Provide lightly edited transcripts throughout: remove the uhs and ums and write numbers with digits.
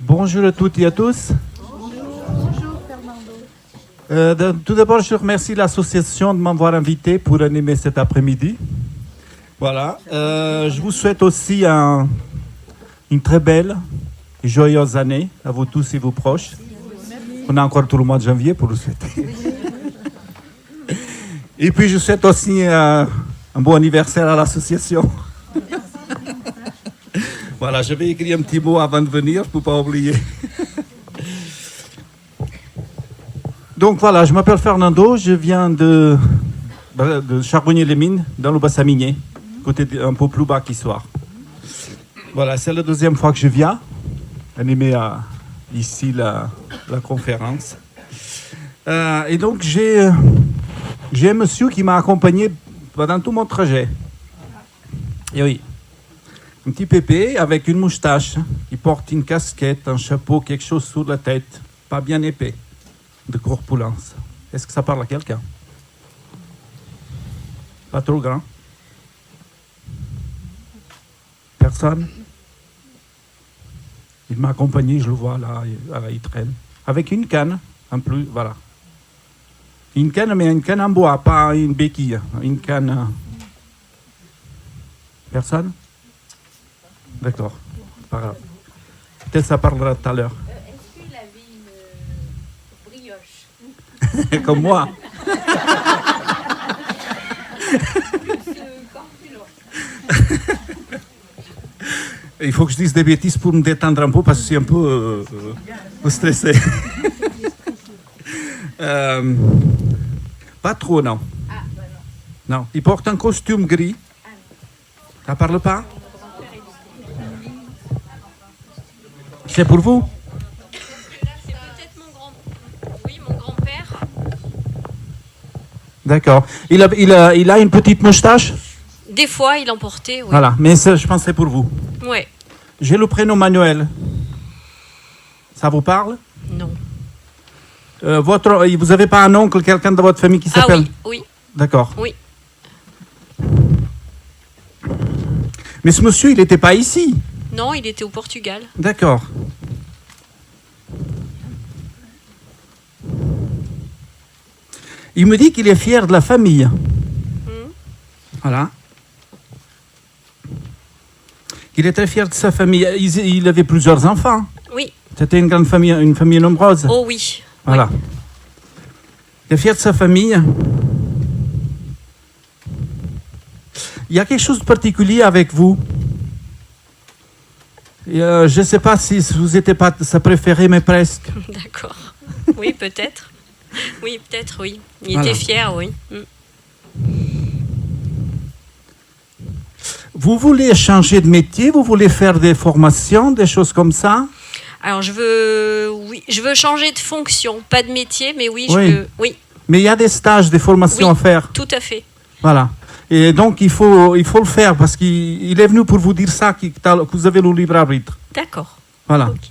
Bonjour à toutes et à tous. Bonjour Fernando. Tout d'abord, je remercie l'association de m'avoir invité pour animer cet après-midi. Voilà. Je vous souhaite aussi une très belle et joyeuse année à vous tous et vos proches. On a encore tout le mois de janvier pour vous souhaiter. Et puis, je souhaite aussi un bon anniversaire à l'association. Voilà, je vais écrire un petit mot avant de venir pour ne pas oublier. Donc voilà, je m'appelle Fernando, je viens de Charbonnier-les-Mines, dans le bassin minier, côté un peu plus bas qu'Issoire. Voilà, c'est la deuxième fois que je viens animer ici la conférence. Et donc j'ai un monsieur qui m'a accompagné pendant tout mon trajet. Et oui. Un petit pépé avec une moustache, il porte une casquette, un chapeau, quelque chose sur la tête, pas bien épais, de corpulence. Est-ce que ça parle à quelqu'un? Pas trop grand? Personne? Il m'a accompagné, je le vois là, il traîne. Avec une canne, en plus, voilà. Une canne, mais une canne en bois, pas une béquille. Une canne... Personne? D'accord, pas grave. Peut-être ça parlera tout à l'heure. Est-ce qu'il avait une brioche? Comme moi. Il faut que je dise des bêtises pour me détendre un peu parce que je suis un peu stressé. Pas trop, non. Non, il porte un costume gris. Ça parle pas? C'est pour vous? C'est peut-être mon grand-père. D'accord. Il a une petite moustache? Des fois, il en portait, oui. Voilà, mais ça, je pense que c'est pour vous. Ouais. J'ai le prénom Manuel. Ça vous parle? Non. Vous n'avez pas un oncle, quelqu'un de votre famille qui s'appelle? Ah oui, oui. D'accord. Oui. Mais ce monsieur, il n'était pas ici. Non, il était au Portugal. D'accord. Il me dit qu'il est fier de la famille. Voilà. Il est très fier de sa famille. Il avait plusieurs enfants. Oui. C'était une grande famille, une famille nombreuse. Oh oui. Voilà. Oui. Il est fier de sa famille. Il y a quelque chose de particulier avec vous. Je ne sais pas si vous n'étiez pas sa préférée, mais presque. D'accord. Oui, peut-être. Oui, peut-être, oui. Il Voilà. était fier, oui. Vous voulez changer de métier? Vous voulez faire des formations, des choses comme ça? Alors, je veux changer de fonction. Pas de métier, mais oui, Oui. Oui, Mais il y a des stages, des formations Oui. à faire. tout à fait. Voilà. Et donc, il faut le faire parce qu'il est venu pour vous dire ça, que vous avez le libre arbitre. D'accord. Voilà. Ok.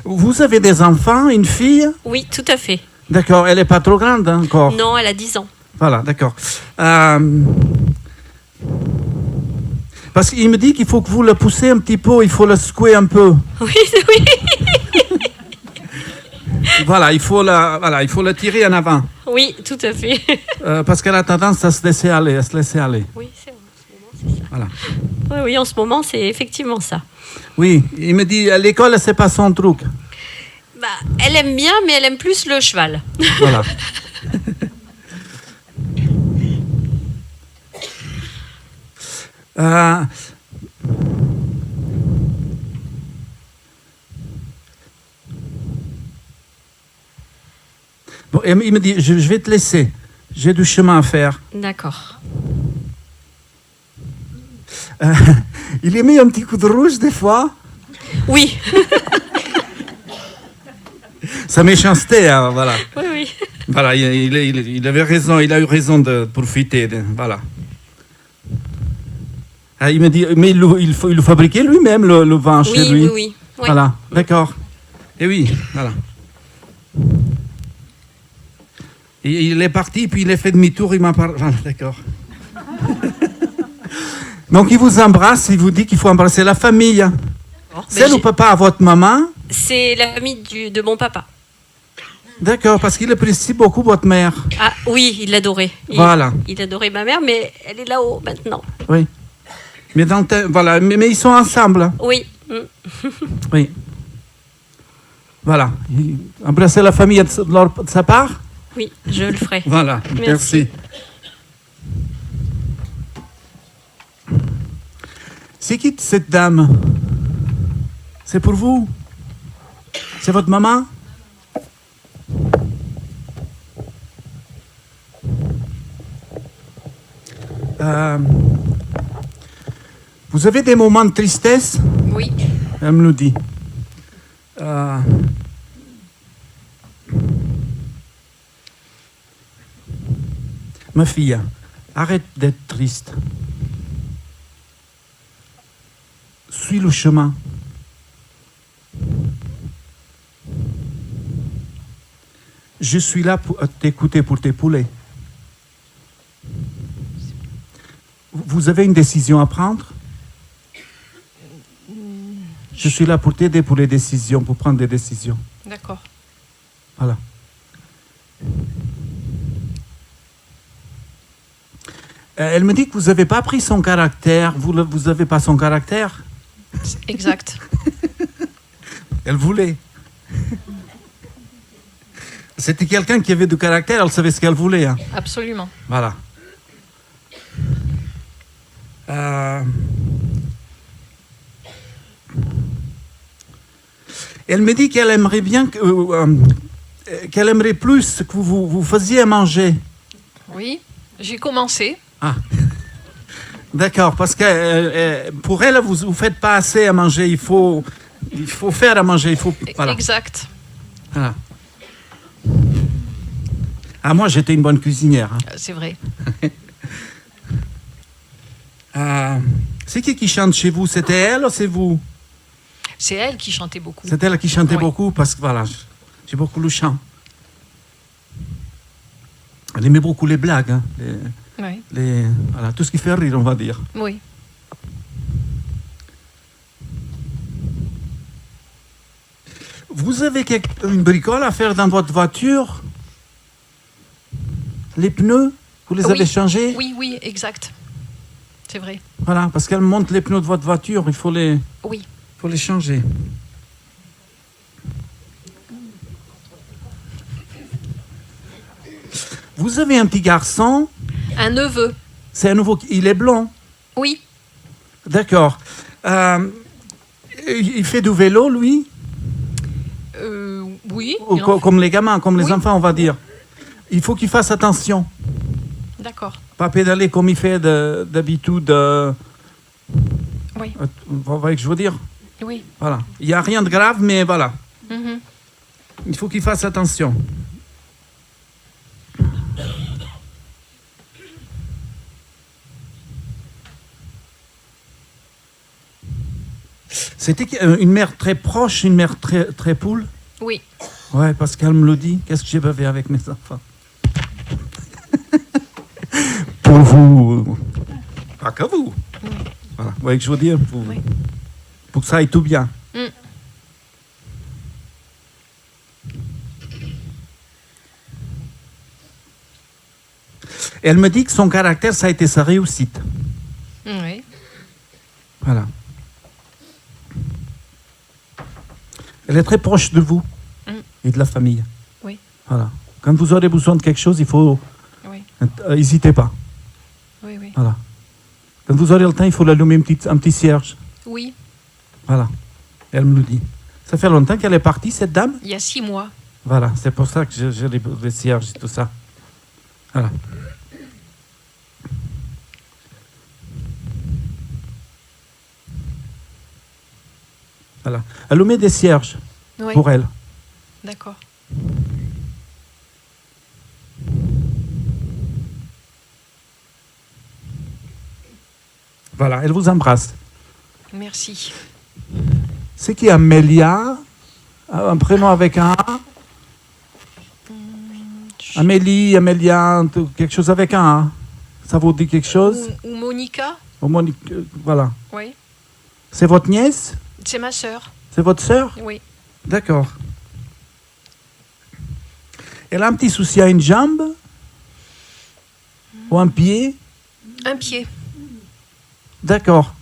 Vous avez des enfants, une fille? Oui, tout à fait. D'accord. Elle n'est pas trop grande hein, encore? Non, elle a 10 ans. Voilà, d'accord. Parce qu'il me dit qu'il faut que vous la poussez un petit peu, il faut la secouer un peu. Oui, oui. Voilà, il faut la tirer en avant. Oui, tout à fait. Parce qu'elle a tendance à se laisser aller, Oui, c'est vrai. En ce moment, c'est ça. Voilà. Oui, oui, en ce moment, c'est effectivement ça. Oui, il me dit, à l'école, c'est pas son truc. Bah, elle aime bien, mais elle aime plus le cheval. Voilà. Bon, et il me dit, je vais te laisser. J'ai du chemin à faire. D'accord. Il y met un petit coup de rouge des fois. Oui. Sa méchanceté, hein, voilà. Oui, oui. Voilà, il avait raison, il a eu raison de profiter. Voilà. Ah, il me dit, mais il le fabriquait lui-même, le vin chez Oui, lui. oui, oui. Ouais. Voilà, d'accord. Et oui, voilà. Et il est parti, puis il a fait demi-tour, il m'a parlé. Voilà, d'accord. Donc il vous embrasse, il vous dit qu'il faut embrasser la famille. Celle ou papa à votre maman? C'est la famille de mon papa. D'accord, parce qu'il apprécie beaucoup votre mère. Ah oui, il l'adorait. Voilà. Il adorait ma mère, mais elle est là-haut maintenant. Oui. Mais, voilà. Mais ils sont ensemble. Oui. Oui. Voilà. Embrasser la famille de sa part? Oui, je le ferai. Voilà, merci. C'est qui cette dame? C'est pour vous? C'est votre maman? Vous avez des moments de tristesse? Oui. Elle me le dit. Ma fille, arrête d'être triste. Suis le chemin. Je suis là pour t'écouter pour tes poulets. Vous avez une décision à prendre? Je suis là pour t'aider pour les décisions, pour prendre des décisions. D'accord. Voilà. Elle me dit que vous n'avez pas pris son caractère. Vous n'avez pas son caractère? Exact. Elle voulait. C'était quelqu'un qui avait du caractère, elle savait ce qu'elle voulait. Hein. Absolument. Voilà. Elle me dit qu'elle aimerait bien, qu'elle aimerait plus que vous faisiez à manger. Oui, j'ai commencé. Ah, d'accord, parce que pour elle, vous ne faites pas assez à manger. Il faut faire à manger. Voilà. Exact. Voilà. Ah, moi, j'étais une bonne cuisinière. Hein. C'est vrai. C'est qui chante chez vous? C'était elle ou c'est vous? C'est elle qui chantait beaucoup. C'est elle qui chantait Oui. beaucoup parce que voilà, j'ai beaucoup le chant. Elle aimait beaucoup les blagues, hein, Oui. voilà, tout ce qui fait rire, on va dire. Oui. Vous avez une bricole à faire dans votre voiture? Les pneus, vous les avez changés? Oui, oui, exact. C'est vrai. Voilà, parce qu'elle monte les pneus de votre voiture, il faut les changer. Vous avez un petit garçon? Un neveu. C'est un nouveau, il est blond? Oui. D'accord. Il fait du vélo, lui? Oui. Comme les gamins, comme les Oui. enfants, on va dire. Il faut qu'il fasse attention. D'accord. Pas pédaler comme il fait d'habitude. Oui. Vous voyez ce que je veux dire? Oui. Voilà. Il n'y a rien de grave, mais voilà. Mhm. Il faut qu'il fasse attention. C'était une mère très proche, une mère très poule? Oui. Ouais, parce qu'elle me le dit. Qu'est-ce que j'ai bavé avec mes enfants? Pour vous. Pas que vous. Oui. Voilà. Vous voyez ce que je veux dire? Oui. Pour que ça aille tout bien. Mm. Elle me dit que son caractère, ça a été sa réussite. Oui. Voilà. Elle est très proche de vous et de la famille. Oui. Voilà. Quand vous aurez besoin de quelque chose, il faut... Oui. N'hésitez pas. Oui, oui. Voilà. Quand vous aurez le temps, il faut l'allumer un petit cierge. Oui. Voilà. Elle me le dit. Ça fait longtemps qu'elle est partie, cette dame? Il y a 6 mois. Voilà. C'est pour ça que j'ai les cierges et tout ça. Voilà. Voilà. Allumez des cierges Oui. pour elle. D'accord. Voilà, elle vous embrasse. Merci. C'est qui Amélia? Un prénom avec un A? Amélie, Amélia, quelque chose avec un A. Ça vous dit quelque chose? Ou Monica. Voilà. Oui. C'est votre nièce? C'est ma sœur. C'est votre sœur? Oui. D'accord. Elle a un petit souci à une jambe? Ou un pied? Un pied. D'accord.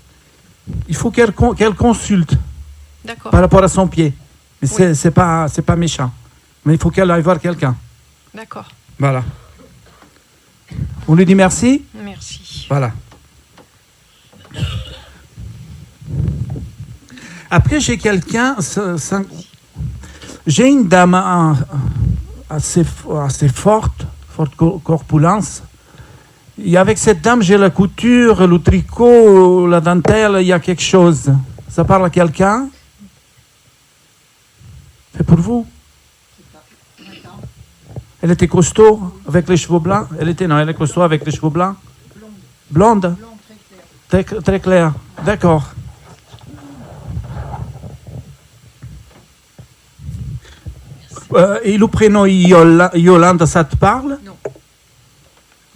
Il faut qu'elle consulte D'accord. par rapport à son pied. Mais Oui. c'est pas méchant. Mais il faut qu'elle aille voir quelqu'un. D'accord. Voilà. On lui dit merci? Merci. Voilà. Après, j'ai quelqu'un... J'ai une dame assez forte corpulence. Et avec cette dame, j'ai la couture, le tricot, la dentelle, il y a quelque chose. Ça parle à quelqu'un? C'est pour vous? Elle était costaud avec les cheveux blancs? Elle est costaud avec les cheveux blancs? Blonde? Très clair. Très clair. D'accord. Et le prénom Yolande, ça te parle? Non.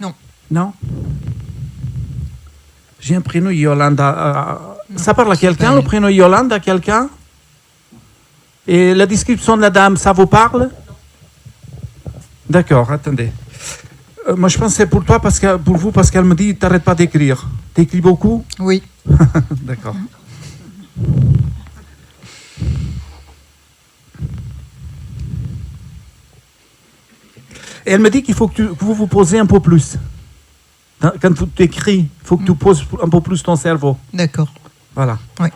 Non. Non? J'ai un prénom Yolande. Ça parle à quelqu'un, le prénom Yolande à quelqu'un? Et la description de la dame, ça vous parle? D'accord, attendez. Moi, je pense que c'est pour toi, pour vous, parce qu'elle me dit, t'arrêtes pas d'écrire. T'écris beaucoup? Oui. D'accord. Et elle me dit qu'il faut que vous vous posez un peu plus. Quand tu écris, il faut que tu poses un peu plus ton cerveau. D'accord. Voilà. Oui.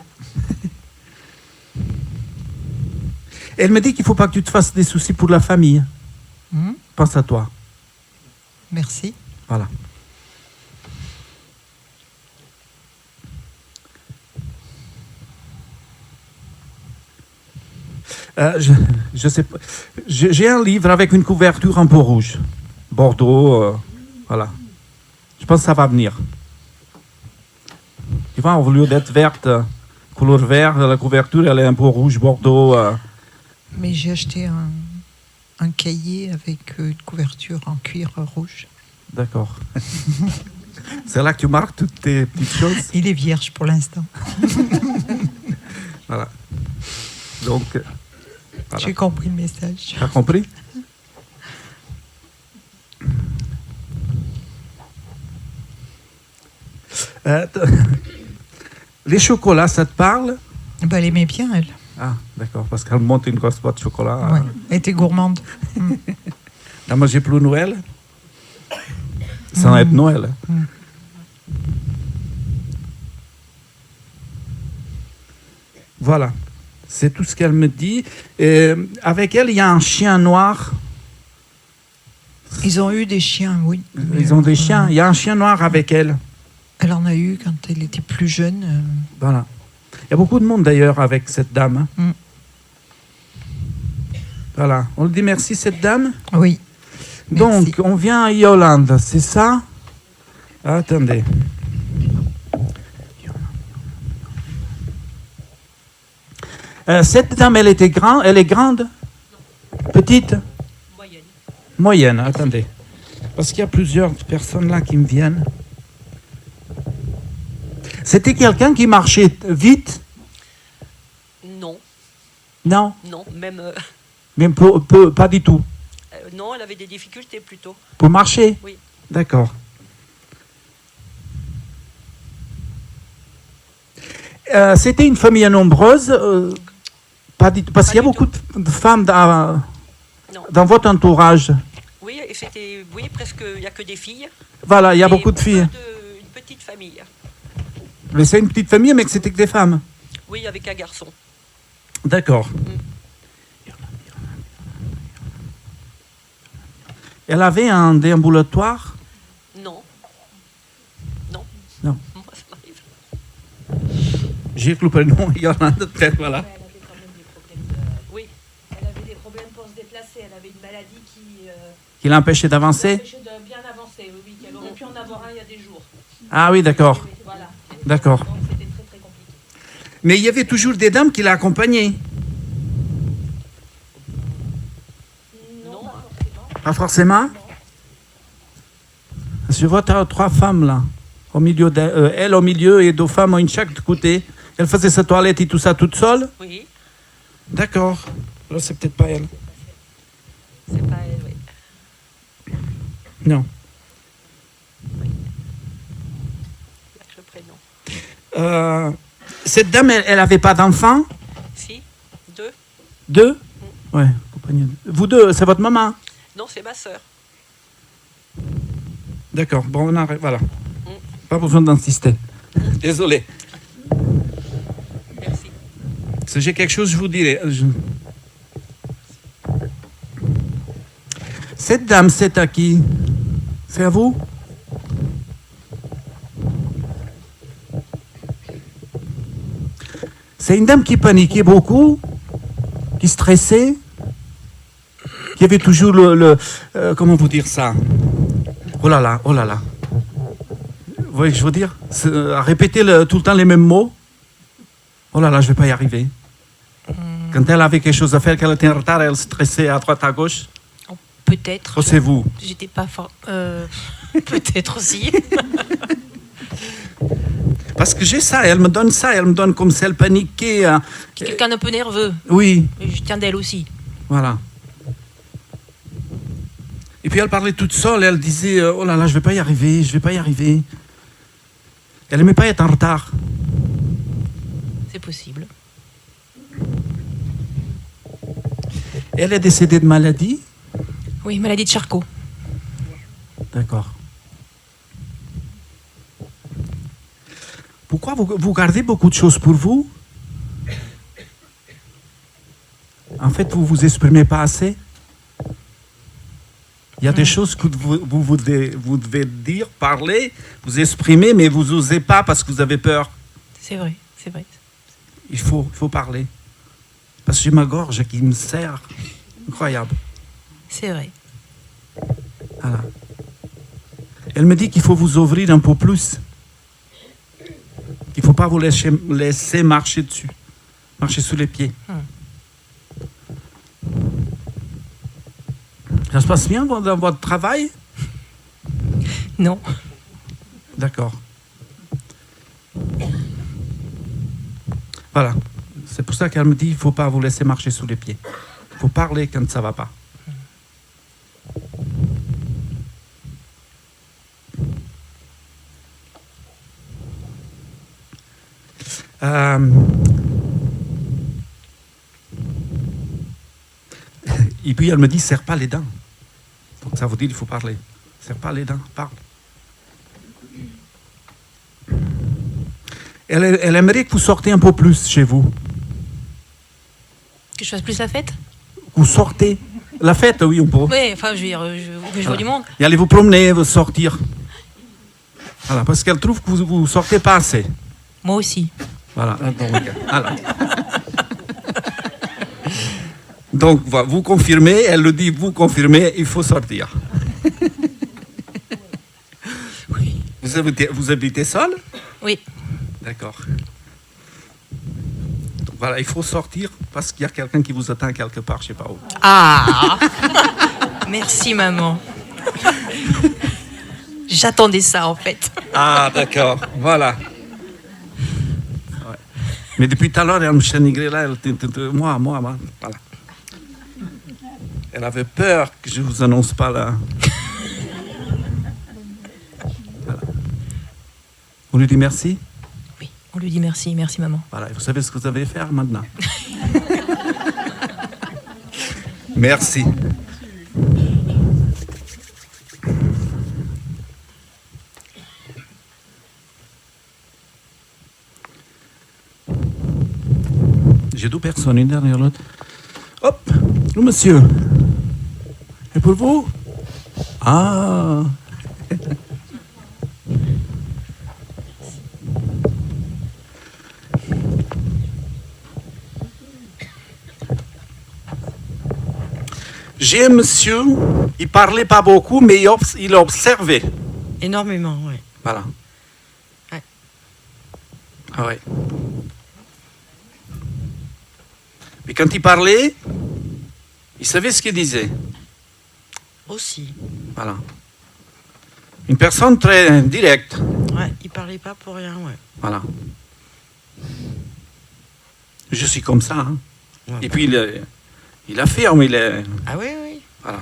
Elle me dit qu'il ne faut pas que tu te fasses des soucis pour la famille. Pense à toi. Merci. Voilà. Je sais pas. J'ai un livre avec une couverture un peu rouge. Bordeaux, voilà. Je pense que ça va venir. Tu vois, au lieu d'être verte, couleur vert, la couverture, elle est un peu rouge, Bordeaux. Mais j'ai acheté un cahier avec une couverture en cuir rouge. D'accord. C'est là que tu marques toutes tes petites choses. Il est vierge pour l'instant. Voilà. Donc, voilà. J'ai compris le message. Tu as compris? Les chocolats, ça te parle? Ben, elle aimait bien, elle. Ah, d'accord, parce qu'elle monte une grosse boîte de chocolat. Ouais. Elle était gourmande. Là, moi, j'ai plus Noël. Sans être Noël. Voilà. C'est tout ce qu'elle me dit. Et avec elle, il y a un chien noir. Ils ont eu des chiens, oui. Ils ont des chiens. Il y a un chien noir avec elle. Elle en a eu quand elle était plus jeune. Voilà. Il y a beaucoup de monde d'ailleurs avec cette dame. Voilà. On lui dit merci, cette dame. Oui. Donc, Merci. on vient à Yolande, c'est ça? Attendez. Cette dame, elle est grande? Petite? Moyenne. Moyenne, attendez. Parce qu'il y a plusieurs personnes là qui me viennent. C'était quelqu'un qui marchait vite? Non, Non? non, même... Même pas du tout. non, elle avait des difficultés plutôt. Pour marcher? Oui. D'accord. C'était une famille nombreuse? Pas du tout, parce qu'il y a beaucoup de femmes dans votre entourage. Oui, et c'était... Oui, presque... Il n'y a que des filles. Voilà, il y a Et beaucoup de filles. Une petite famille. Mais c'est une petite famille, mais que c'était que des femmes. Oui, avec un garçon. D'accord. Elle avait un déambulatoire? Non. Non. Non. Moi, ça m'arrive. J'ai que le prénom Yolande, peut-être, voilà. Elle avait quand même des problèmes. Oui. Elle avait des problèmes pour se déplacer. Elle avait une maladie Qui l'empêchait d'avancer? l'empêchait de bien avancer. Oui, qu'elle aurait pu en avoir un il y a des jours. Ah oui, d'accord. Voilà. D'accord. Donc c'était très très compliqué. Mais il y avait toujours des dames qui l'accompagnaient. Non, Non, pas forcément. Pas forcément? Je vois trois femmes là, au milieu elle au milieu et deux femmes une chaque côté. Elle faisait sa toilette et tout ça toute seule. Oui, D'accord. Là, c'est peut-être pas elle. c'est pas elle, oui. Non. Le prénom. Cette dame, elle avait pas d'enfant. Si, 2. Deux. Ouais. Compagnie. Vous deux, c'est votre maman. Non, c'est ma sœur. D'accord. Bon, on arrête. Voilà. Pas besoin d'insister. Désolé. Merci. Si j'ai quelque chose, je vous dirai. Cette dame, c'est à qui? C'est à vous? C'est une dame qui paniquait beaucoup, qui stressait, qui avait toujours comment vous dire ça? Oh là là, oh là là. Vous voyez ce que je veux dire? À répéter tout le temps les mêmes mots. Oh là là, je ne vais pas y arriver. Quand elle avait quelque chose à faire, qu'elle était en retard, elle stressait à droite, à gauche. Peut-être. Oh, c'est vous. J'étais pas fort. Peut-être aussi. Parce que j'ai ça, elle me donne comme si elle paniquait. Quelqu'un d'un peu nerveux. Oui, Je tiens d'elle aussi. voilà. Et puis elle parlait toute seule, elle disait oh là là, je vais pas y arriver, je vais pas y arriver. Elle aimait pas être en retard. C'est possible. Elle est décédée de maladie. Oui, maladie de Charcot. D'accord. Pourquoi vous gardez beaucoup de choses pour vous? En fait, vous vous exprimez pas assez. Il y a des choses que vous devez dire, parler, vous exprimer, mais vous n'osez pas parce que vous avez peur. C'est vrai, c'est vrai. Il faut parler. Parce que j'ai ma gorge qui me serre. Incroyable. C'est vrai. Voilà. Elle me dit qu'il faut vous ouvrir un peu plus. Il ne faut pas vous laisser marcher dessus. Marcher sous les pieds. Ça se passe bien dans votre travail? Non. D'accord. Voilà. C'est pour ça qu'elle me dit qu'il ne faut pas vous laisser marcher sous les pieds. Il faut parler quand ça ne va pas. Et puis elle me dit, serre pas les dents. Donc ça veut dire qu'il faut parler. Serre pas les dents, parle. Elle aimerait que vous sortez un peu plus chez vous. Que je fasse plus la fête? Vous sortez. La fête, oui, on peut. Oui, enfin, je veux dire, je vois du monde. Et allez vous promener, vous sortir. Voilà, parce qu'elle trouve que vous sortez pas assez. Moi aussi. Voilà. Voilà. Donc, voilà, vous confirmez, elle le dit, vous confirmez, il faut sortir. Oui. Vous habitez seul? Oui. D'accord. Donc, voilà, il faut sortir parce qu'il y a quelqu'un qui vous attend quelque part, je ne sais pas où. Ah. Merci, maman. J'attendais ça, en fait. Ah, d'accord, voilà. Ouais. Mais depuis tout à l'heure, elle me chénigrait là, moi, voilà. Elle avait peur que je ne vous annonce pas là. Voilà. On lui dit merci? Oui, on lui dit merci, merci, maman. Voilà, vous savez ce que vous avez à faire maintenant. Merci. J'ai deux personnes, une derrière l'autre. Hop, le monsieur. Et pour vous? Ah. J'ai un monsieur, il parlait pas beaucoup, mais il observait. Énormément, oui. Voilà. Ouais. Ah ouais. Mais quand il parlait, il savait ce qu'il disait. Aussi. Voilà. Une personne très directe. Ouais, il parlait pas pour rien, ouais. Voilà. Je suis comme ça. Hein. Ouais. Et puis, il affirme, il est... Ah oui, oui. Voilà.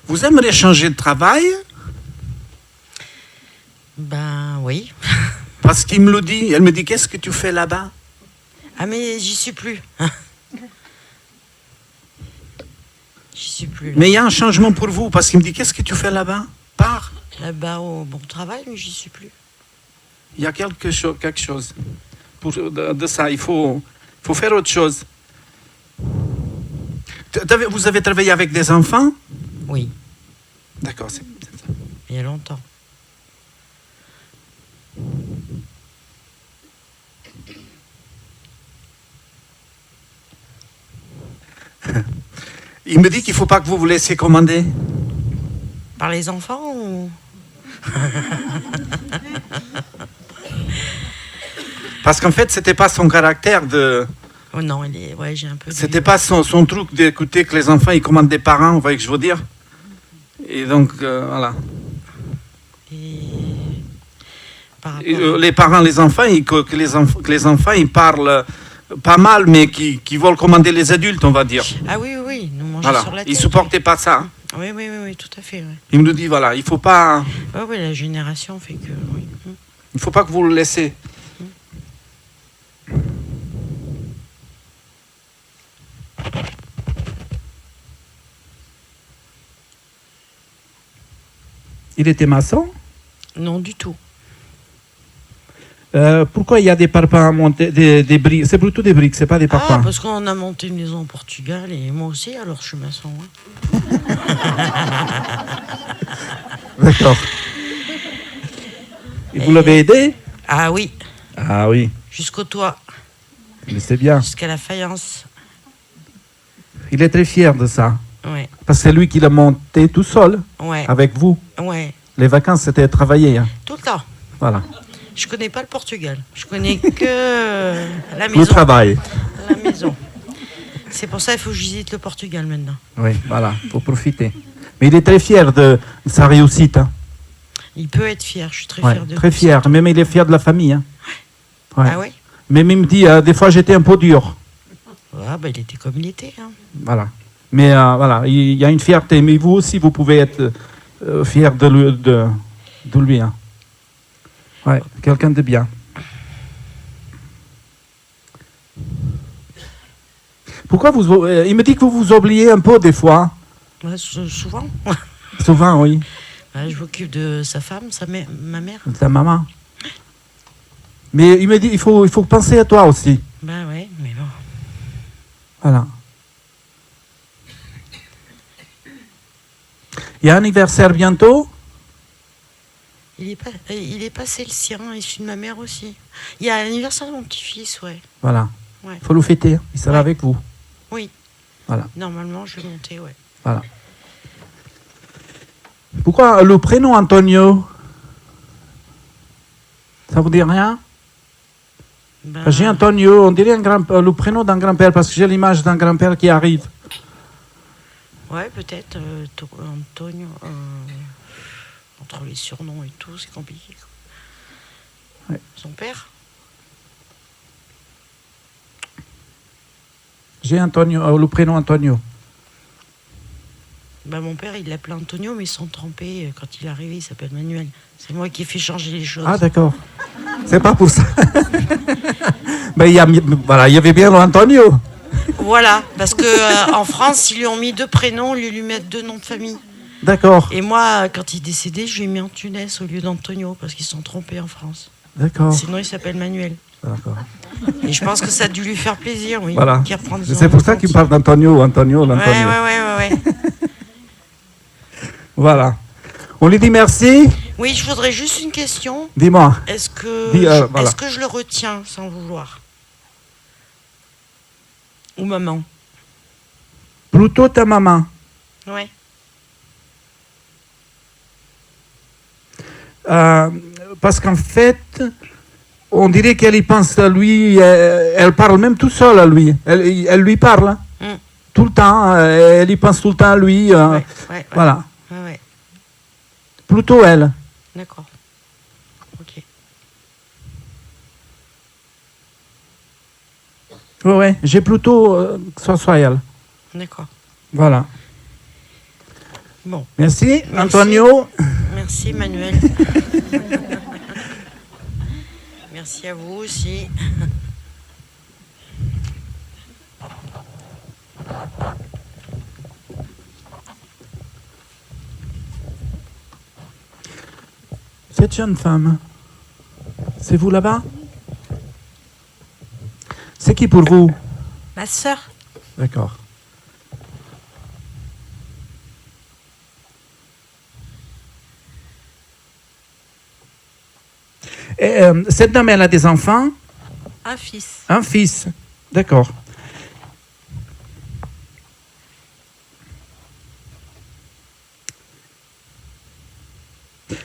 Vous aimeriez changer de travail? Ben oui. Parce qu'il me le dit. Elle me dit, qu'est-ce que tu fais là-bas? Ah mais j'y suis plus. J'y suis plus. Là. Mais il y a un changement pour vous, parce qu'il me dit, qu'est-ce que tu fais là-bas? Pars. Là-bas au bon travail, mais j'y suis plus. Il y a quelque chose. Pour, de ça, il faut faire autre chose. Vous avez travaillé avec des enfants? Oui, D'accord, c'est ça. il y a longtemps. Il me dit qu'il ne faut pas que vous vous laissiez commander. Par les enfants ou... Parce qu'en fait, c'était pas son caractère de... Oh non, il est... ouais, j'ai un peu... C'était pas son truc d'écouter que les enfants ils commandent des parents, vous voyez ce que je veux dire. Et donc, voilà. Et... Par rapport... Et, les parents, les enfants, que les enfants ils parlent pas mal, mais qui veulent commander les adultes, on va dire. Ah oui, oui, oui, nous mangeons Voilà. sur la tête. Ils supportaient pas ça. Hein. Oui, oui, oui, oui, tout à fait. Ouais. Il me dit, voilà, il faut pas La génération fait que... Oui. que vous le laissez. Il était maçon? Non, du tout. Pourquoi il y a des parpaings à monter, des briques? C'est plutôt des briques, c'est pas des Ah, parpaings. parce qu'on a monté une maison au Portugal et moi aussi, alors je suis maçon. Hein. D'accord. Et vous l'avez aidé? Ah oui, Ah oui, jusqu'au toit, mais c'est bien. jusqu'à la faïence. Il est très fier de ça. Ouais, Parce que c'est lui qui l'a monté tout seul, ouais, avec vous. ouais. Les vacances, c'était travailler. Hein. Tout le temps. Voilà. Je connais pas le Portugal. Je connais que la maison. Le travail. La maison. C'est pour ça qu'il faut que je visite le Portugal maintenant. Oui, voilà, il faut profiter. Mais il est très fier de sa réussite. Hein. Il peut être fier. Je suis très Ouais, fière de très lui. fier. Même il est fier de la famille. Hein. Ouais. Ah oui. Même il me dit, des fois j'étais un peu dur. Ah bah il était comme il était. Hein. Voilà. Mais voilà, il y a une fierté. Mais vous aussi, vous pouvez être fier de lui. Hein. Ouais, quelqu'un de bien. Pourquoi vous... il me dit que vous vous oubliez un peu des fois. Ouais, souvent. Souvent, oui. Ouais, je m'occupe de sa femme, ma mère. De ta maman. Mais il me dit, il faut penser à toi aussi. Bah ouais, mais bon. Voilà. Il y a un anniversaire bientôt. Il est passé le sien, issu de ma mère aussi. Il y a l'anniversaire de mon petit-fils, ouais. Voilà. Ouais. Il faut le fêter. Il sera Ouais. avec vous. Oui. Voilà. Normalement, je vais monter, ouais. Voilà. Pourquoi le prénom Antonio? Ça vous dit rien? Ben, J'ai Antonio, on dirait le prénom d'un grand-père parce que j'ai l'image d'un grand-père qui arrive. ouais, peut-être. Antonio. Entre les surnoms et tout, c'est compliqué. Quoi. Ouais. Son père? J'ai Antonio, le prénom Antonio. Ben, mon père, il l'appelait Antonio, mais ils sont trompés. Quand il est arrivé, il s'appelle Manuel. C'est moi qui ai fait changer les choses. Ah, d'accord. C'est pas pour ça. Ben, il y avait bien l'Antonio. Voilà, parce que en France, ils lui ont mis 2 prénoms au lieu de lui mettre 2 noms de famille. D'accord. Et moi, quand il est décédé, je lui ai mis Antunes au lieu d'Antonio, parce qu'ils sont trompés en France. D'accord. Sinon, il s'appelle Manuel. D'accord. Et je pense que ça a dû lui faire plaisir, oui. Voilà. qu'il reprenne C'est son pour ça nom qu'il entier. parle d'Antonio, l'Antonio. Ouais. Voilà. On lui dit merci. Oui, je voudrais juste une question. Dis-moi. Est-ce que, Dis, voilà. est-ce que je le retiens sans vouloir? Ou maman? Plutôt ta maman. Ouais. Parce qu'en fait, On dirait qu'elle y pense à lui, elle parle même tout seule à lui. Elle lui parle, hein. Tout le temps, elle y pense tout le temps à lui. Ouais. Voilà. Ouais. Plutôt elle. D'accord. Ok. Ouais, j'ai plutôt que ce soit elle. D'accord. Voilà. Bon. Merci. Merci. Antonio. Merci Manuel. Merci à vous aussi. Cette jeune femme, c'est vous là-bas? C'est qui pour vous? Ma sœur. D'accord. Et, cette dame, elle a des enfants? Un fils. Un fils. D'accord.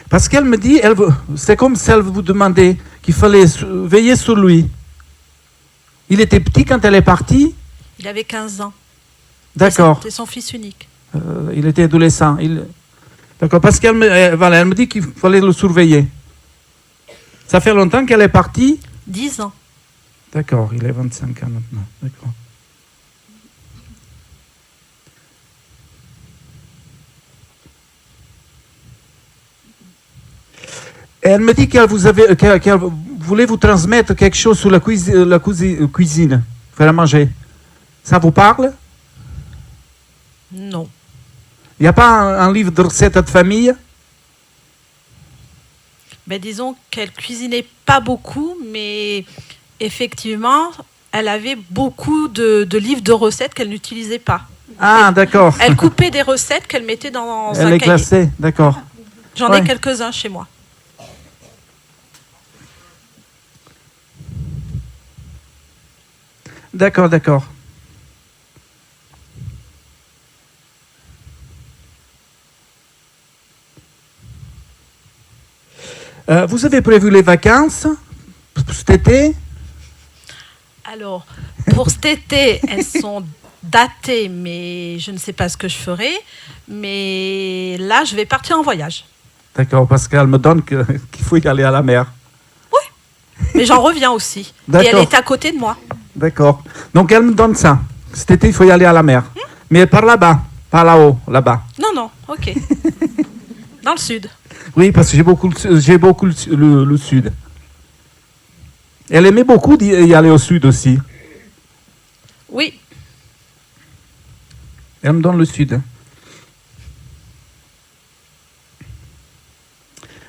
Parce qu'elle me dit, c'est comme si elle vous demandait qu'il fallait veiller sur lui. Il était petit quand elle est partie? Il avait 15 ans. D'accord. C'était son fils unique. Il était adolescent. D'accord, parce qu'elle elle me dit qu'il fallait le surveiller. Ça fait longtemps qu'elle est partie? 10 ans. D'accord, il est 25 ans maintenant. D'accord. Elle me dit qu'elle voulait vous transmettre quelque chose sur la cuisine, faire à manger. Ça vous parle? Non. Il n'y a pas un livre de recettes de famille? Ben, disons qu'elle cuisinait pas beaucoup, mais effectivement, elle avait beaucoup de livres de recettes qu'elle n'utilisait pas. Ah, d'accord. Elle coupait des recettes qu'elle mettait dans Elle un est cahier. classée, d'accord. J'en Ouais. ai quelques-uns chez moi. D'accord, d'accord. Vous avez prévu les vacances cet été? Alors, pour cet été, elles sont datées, mais je ne sais pas ce que je ferai. Mais là, je vais partir en voyage. D'accord, parce qu'elle me donne qu'il faut y aller à la mer. Mais j'en reviens aussi. Et D'accord. elle est à côté de moi. D'accord. Donc elle me donne ça. Cet été, il faut y aller à la mer. Mais par là-bas, pas là-haut, là-bas. Non, non, ok. Dans le sud. Oui, parce que j'ai beaucoup le sud. Elle aimait beaucoup d'y aller au sud aussi. Oui, Elle me donne le sud.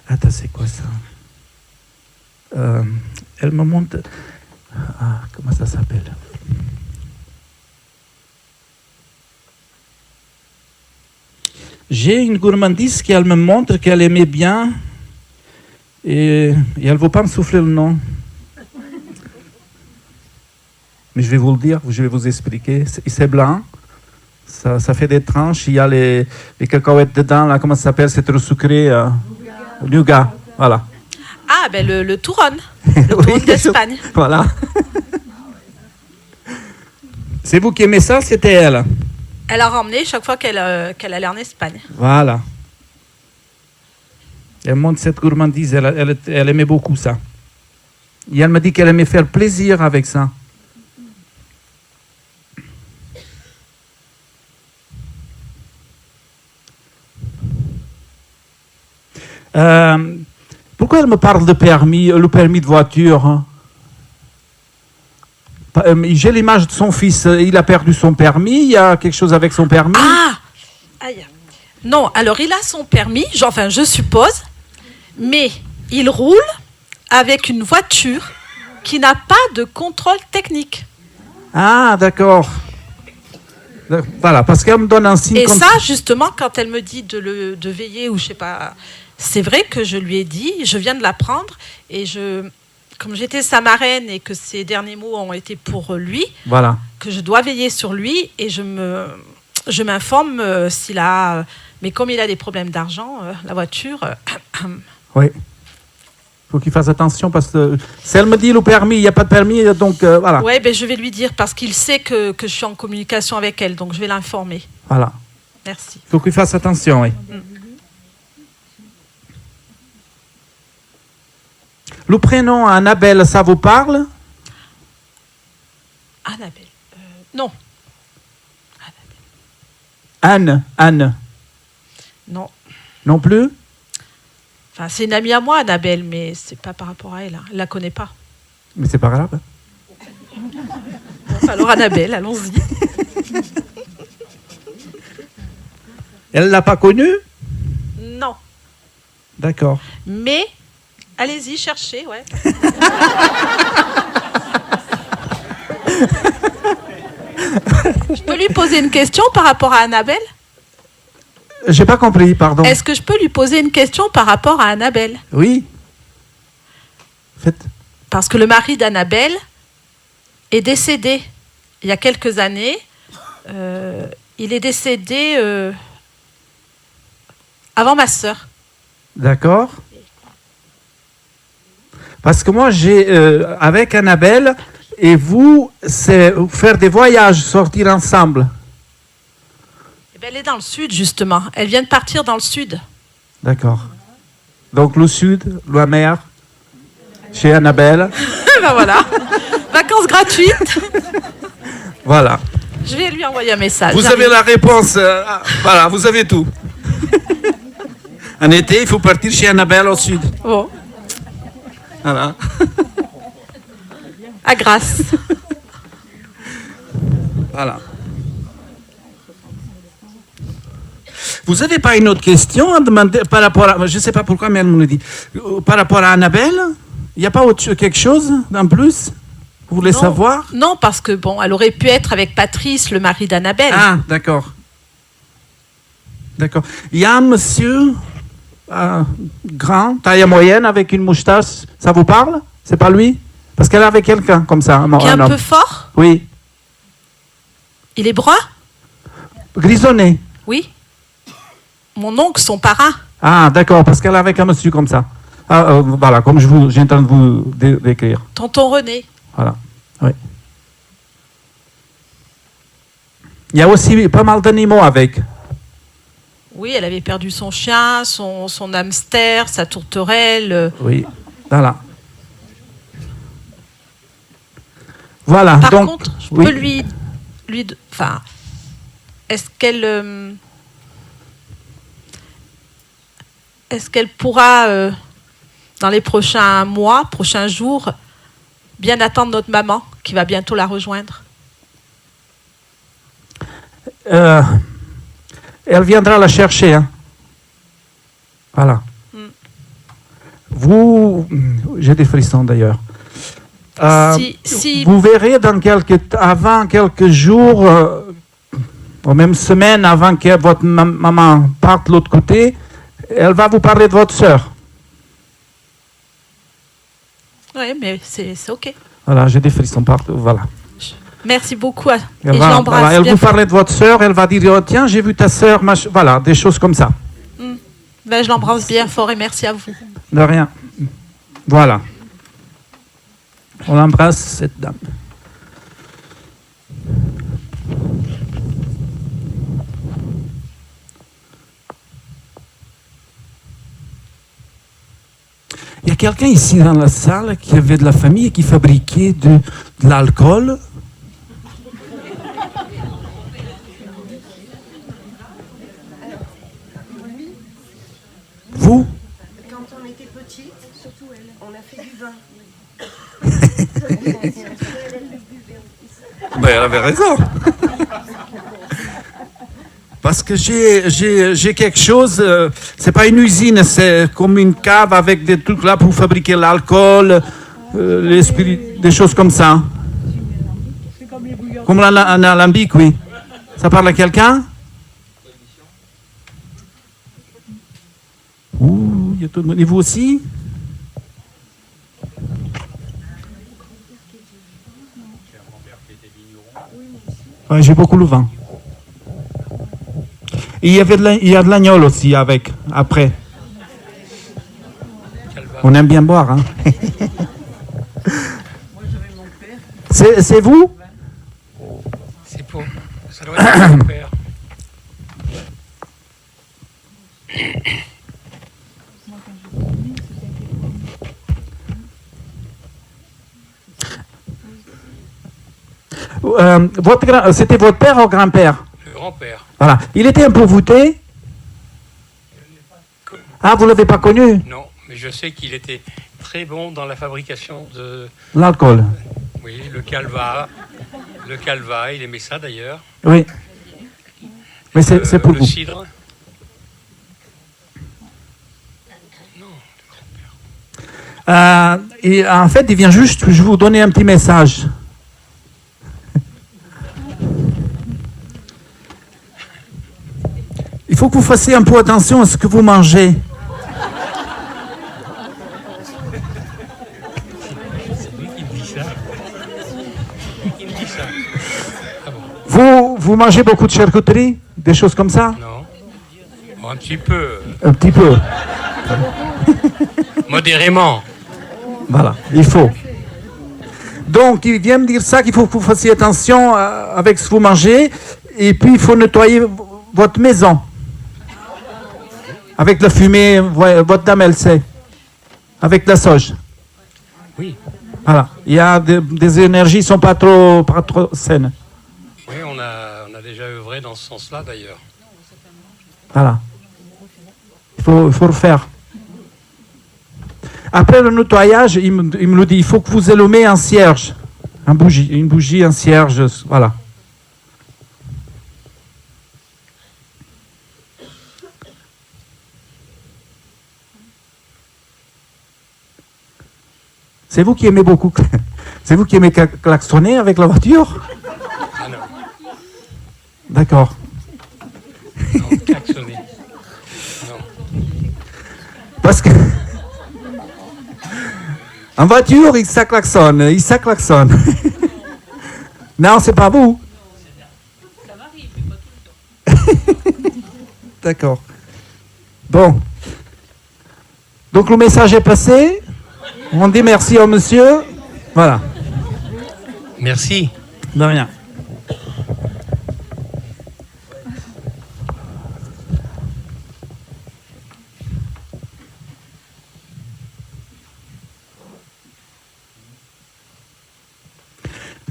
Attends, c'est quoi ça? Elle me montre... Ah, comment ça s'appelle? J'ai une gourmandise qu'elle me montre qu'elle aimait bien et elle ne veut pas me souffler le nom. Mais je vais vous le dire, je vais vous expliquer. C'est blanc, ça fait des tranches, il y a les cacahuètes dedans, là, comment ça s'appelle, c'est trop sucré. Nougat, voilà. ah, ben le Touron. Le Touron Oui, d'Espagne. Voilà. C'est vous qui aimez ça, c'était elle. Elle a ramené chaque fois qu'elle allait en Espagne. Voilà. Elle montre cette gourmandise, elle aimait beaucoup ça. Et elle me dit qu'elle aimait faire plaisir avec ça. Pourquoi elle me parle de permis, le permis de voiture? Hein? J'ai l'image de son fils, il a perdu son permis, il y a quelque chose avec son permis. Ah, aïe. Non, alors il a son permis, enfin je suppose, mais il roule avec une voiture qui n'a pas de contrôle technique. Ah, d'accord. Voilà, parce qu'elle me donne un signe. Et ça, justement, quand elle me dit de veiller ou je sais pas, c'est vrai que je lui ai dit, je viens de l'apprendre et comme j'étais sa marraine et que ses derniers mots ont été pour lui, Voilà. que je dois veiller sur lui et je m'informe s'il a... Mais comme il a des problèmes d'argent, la voiture... Oui. Il faut qu'il fasse attention parce que si elle me dit le permis, il n'y a pas de permis, donc voilà. Ouais, ben je vais lui dire parce qu'il sait que je suis en communication avec elle, donc je vais l'informer. Voilà. Merci. Il faut qu'il fasse attention, oui. Le prénom Annabelle, ça vous parle? Annabelle. Non. Anne. Non. Non plus? Enfin, c'est une amie à moi, Annabelle, mais c'est pas par rapport à elle. Hein. Elle la connaît pas. Mais c'est pas grave. Bon, alors Annabelle, allons-y. Elle l'a pas connue? Non. D'accord. Mais, allez-y, cherchez, ouais. Je peux lui poser une question par rapport à Annabelle? J'ai pas compris, pardon. Est-ce que je peux lui poser une question par rapport à Annabelle? Oui. Faites. Parce que le mari d'Annabelle est décédé il y a quelques années. Il est décédé avant ma sœur. D'accord. Parce que moi, j'ai, avec Annabelle et vous, c'est faire des voyages, sortir ensemble. Eh ben, elle est dans le sud, justement. Elle vient de partir dans le sud. D'accord. Donc le sud, la mer, chez Annabelle. Ben voilà. Vacances gratuites. Voilà. Je vais lui envoyer un message. Vous avez la réponse. Voilà, vous avez tout. En été, il faut partir chez Annabelle au sud. Bon, Voilà. à Grasse. Voilà. Vous n'avez pas une autre question à demander par rapport à... Je ne sais pas pourquoi, mais elle me le dit. Par rapport à Annabelle, il n'y a pas quelque chose en plus? Vous voulez Non. savoir? Non, parce que bon, elle aurait pu être avec Patrice, le mari d'Annabelle. Ah, d'accord. D'accord. Il y a un monsieur grand, taille moyenne, avec une moustache. Ça vous parle? C'est pas lui? Parce qu'elle est avec quelqu'un comme ça. Qui est un homme. peu fort. Oui. Il est brun? Grisonné. Oui. Mon oncle, son parrain. Ah, d'accord, parce qu'elle est avec un monsieur comme ça. Ah, voilà, comme j'ai en train de vous décrire. Tonton René. Voilà. Oui. Il y a aussi pas mal d'animaux avec. Oui, elle avait perdu son chien, son hamster, sa tourterelle. Oui. Voilà. Voilà. Par donc, contre, je oui. peux lui, enfin, est-ce qu'elle pourra, dans les prochains mois, prochains jours, bien attendre notre maman, qui va bientôt la rejoindre? Elle viendra la chercher. Hein. Voilà. Vous, j'ai des frissons d'ailleurs. Si- Vous verrez avant quelques jours, ou même semaines avant que votre maman parte de l'autre côté, elle va vous parler de votre sœur. Oui, mais c'est OK. Voilà, j'ai des frissons partout. Voilà. Merci beaucoup. Et Elle je va, l'embrasse voilà, elle bien vous fort. parler de votre sœur, elle va dire oh, tiens, j'ai vu ta sœur, voilà, des choses comme ça. Ben, je l'embrasse bien fort et merci à vous. De rien. Voilà. On embrasse cette dame. Il y a quelqu'un ici dans la salle qui avait de la famille et qui fabriquait de l'alcool. Vous? Quand on était petite, surtout elle, on a fait du vin. Ben, elle avait raison. Parce que j'ai quelque chose, c'est pas une usine, c'est comme une cave avec des trucs là pour fabriquer l'alcool, des choses comme ça. Comme un alambic, oui. Ça parle à quelqu'un? Ouh, il y a tout le monde. Et vous aussi? Ouais, j'ai beaucoup le vin. Et il y a de l'agnole aussi avec, après. On aime bien boire, hein. C'est vous? C'est pour. Ça doit être mon père. C'était votre père ou grand-père? Le grand-père. Voilà. Il était un peu voûté. Ah, vous ne l'avez pas connu? Non, mais je sais qu'il était très bon dans la fabrication de. L'alcool. Oui, le calva. Le calva, il aimait ça d'ailleurs. Oui. Mais c'est pour le vous. cidre. Et en fait, il vient juste, je vous donner un petit message. Il faut que vous fassiez un peu attention à ce que vous mangez. C'est lui qui me dit ça. Il me dit ça. Ah bon? Vous mangez beaucoup de charcuterie? Des choses comme ça? Non. Bon, un petit peu. Un petit peu. Modérément. Voilà, il faut. Donc, il vient me dire ça, qu'il faut que vous fassiez attention avec ce que vous mangez. Et puis, il faut nettoyer votre maison. Avec la fumée, votre dame, elle sait. Avec la sauge. Oui. Voilà. Il y a des énergies qui ne sont pas trop saines. Oui, on a déjà œuvré dans ce sens-là d'ailleurs. Voilà. Il faut le faire. Après le nettoyage, il me le dit, il faut que vous allumez un cierge. Une bougie, un cierge, voilà. C'est vous qui aimez beaucoup. C'est vous qui aimez klaxonner avec la voiture? Ah non, D'accord. non, klaxonner. Non. Parce que en voiture, il s'aklaxonne. Non, c'est pas vous. Ça m'arrive, mais pas tout le temps. D'accord. Bon. Donc le message est passé. On dit merci au monsieur. Voilà. Merci. De rien.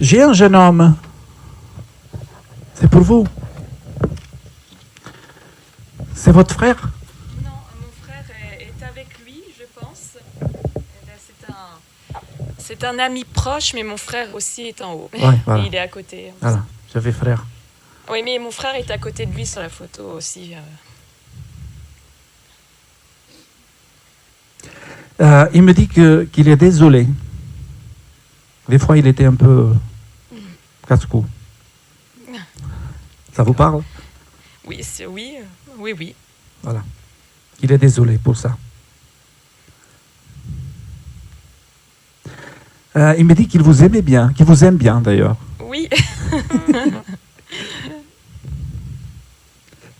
J'ai un jeune homme. C'est pour vous. C'est votre frère? Non, mon frère est avec lui, je pense. C'est un ami proche, mais mon frère aussi est en haut. Ouais, voilà. Et il est à côté. Voilà, j'avais frère. Oui, mais mon frère est à côté de lui sur la photo aussi. Il me dit qu'il est désolé. Des fois, il était un peu casse-cou. Ça vous parle? Oui, oui. Voilà. Il est désolé pour ça. Il me dit qu'il vous aimait bien, qu'il vous aime bien d'ailleurs. Oui.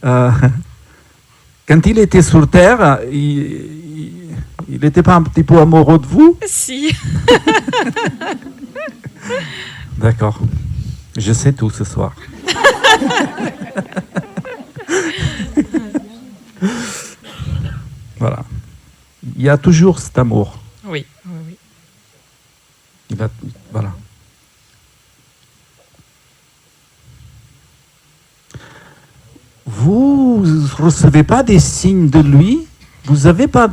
Quand il était sur Terre, il n'était pas un petit peu amoureux de vous? Si. D'accord. Je sais tout ce soir. Voilà. Il y a toujours cet amour. Oui. Voilà. Vous ne recevez pas des signes de lui? Vous n'avez pas,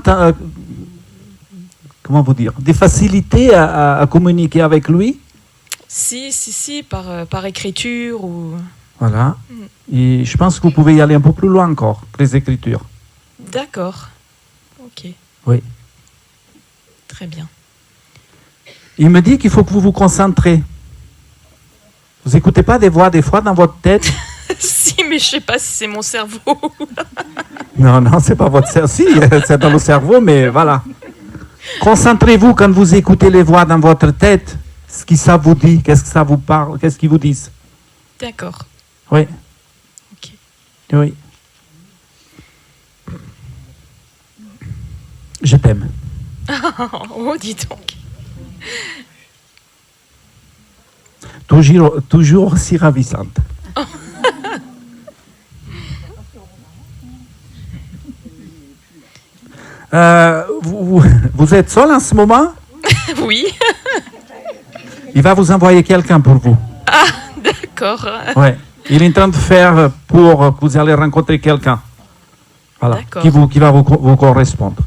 comment vous dire, des facilités à communiquer avec lui? Si, par écriture ou... Voilà. Et je pense que vous pouvez y aller un peu plus loin encore que les écritures. D'accord. Ok. Oui. Très bien. Il me dit qu'il faut que vous vous concentrez. Vous n'écoutez pas des voix des fois dans votre tête? Si, mais je sais pas si c'est mon cerveau. Non, c'est pas votre cerveau. Si, c'est dans le cerveau, mais voilà. Concentrez-vous quand vous écoutez les voix dans votre tête. Ce que ça vous dit, qu'est-ce que ça vous parle, qu'est-ce qu'ils vous disent? D'accord. Oui. Ok. Oui. Je t'aime. Oh, dis donc. Toujours aussi ravissante. Vous êtes seul en ce moment? Oui. Il va vous envoyer quelqu'un pour vous. Ah, d'accord. Ouais. Il est en train de faire pour que vous allez rencontrer quelqu'un. Voilà. D'accord. Qui va vous correspondre.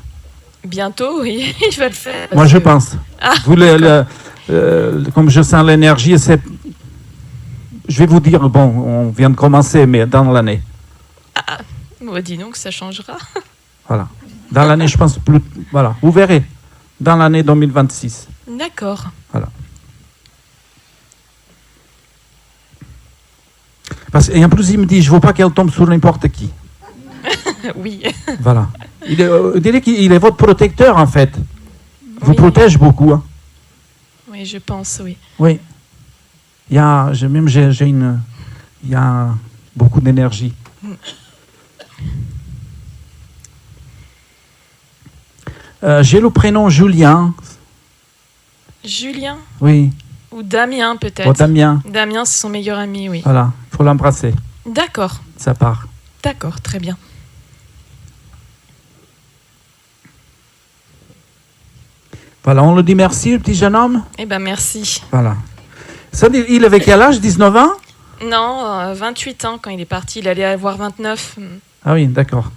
Bientôt, oui, je vais le faire. Moi, je pense. Ah, Vous, comme je sens l'énergie, je vais vous dire, bon, on vient de commencer, mais dans l'année. bon, dis donc, ça changera. Voilà. Dans l'année, je pense plus. Voilà. Vous verrez. Dans l'année 2026. D'accord. Voilà. Et en plus, il me dit, je ne veux pas qu'elle tombe sur n'importe qui. Oui. Voilà. On dirait qu'il est votre protecteur, en fait. Vous protège beaucoup. Hein. Oui, je pense, oui. Oui. Il y a, il y a beaucoup d'énergie. J'ai le prénom Julien. Julien Oui. ou Damien, peut-être. Oh, Damien. Damien, c'est son meilleur ami, oui. Voilà. Il faut l'embrasser. D'accord. Ça part. D'accord, très bien. Voilà, on le dit merci, le petit jeune homme. Eh ben, merci. Voilà. Ça, il avait quel âge? 19 ans? Non, 28 ans quand il est parti. Il allait avoir 29. Ah oui, d'accord.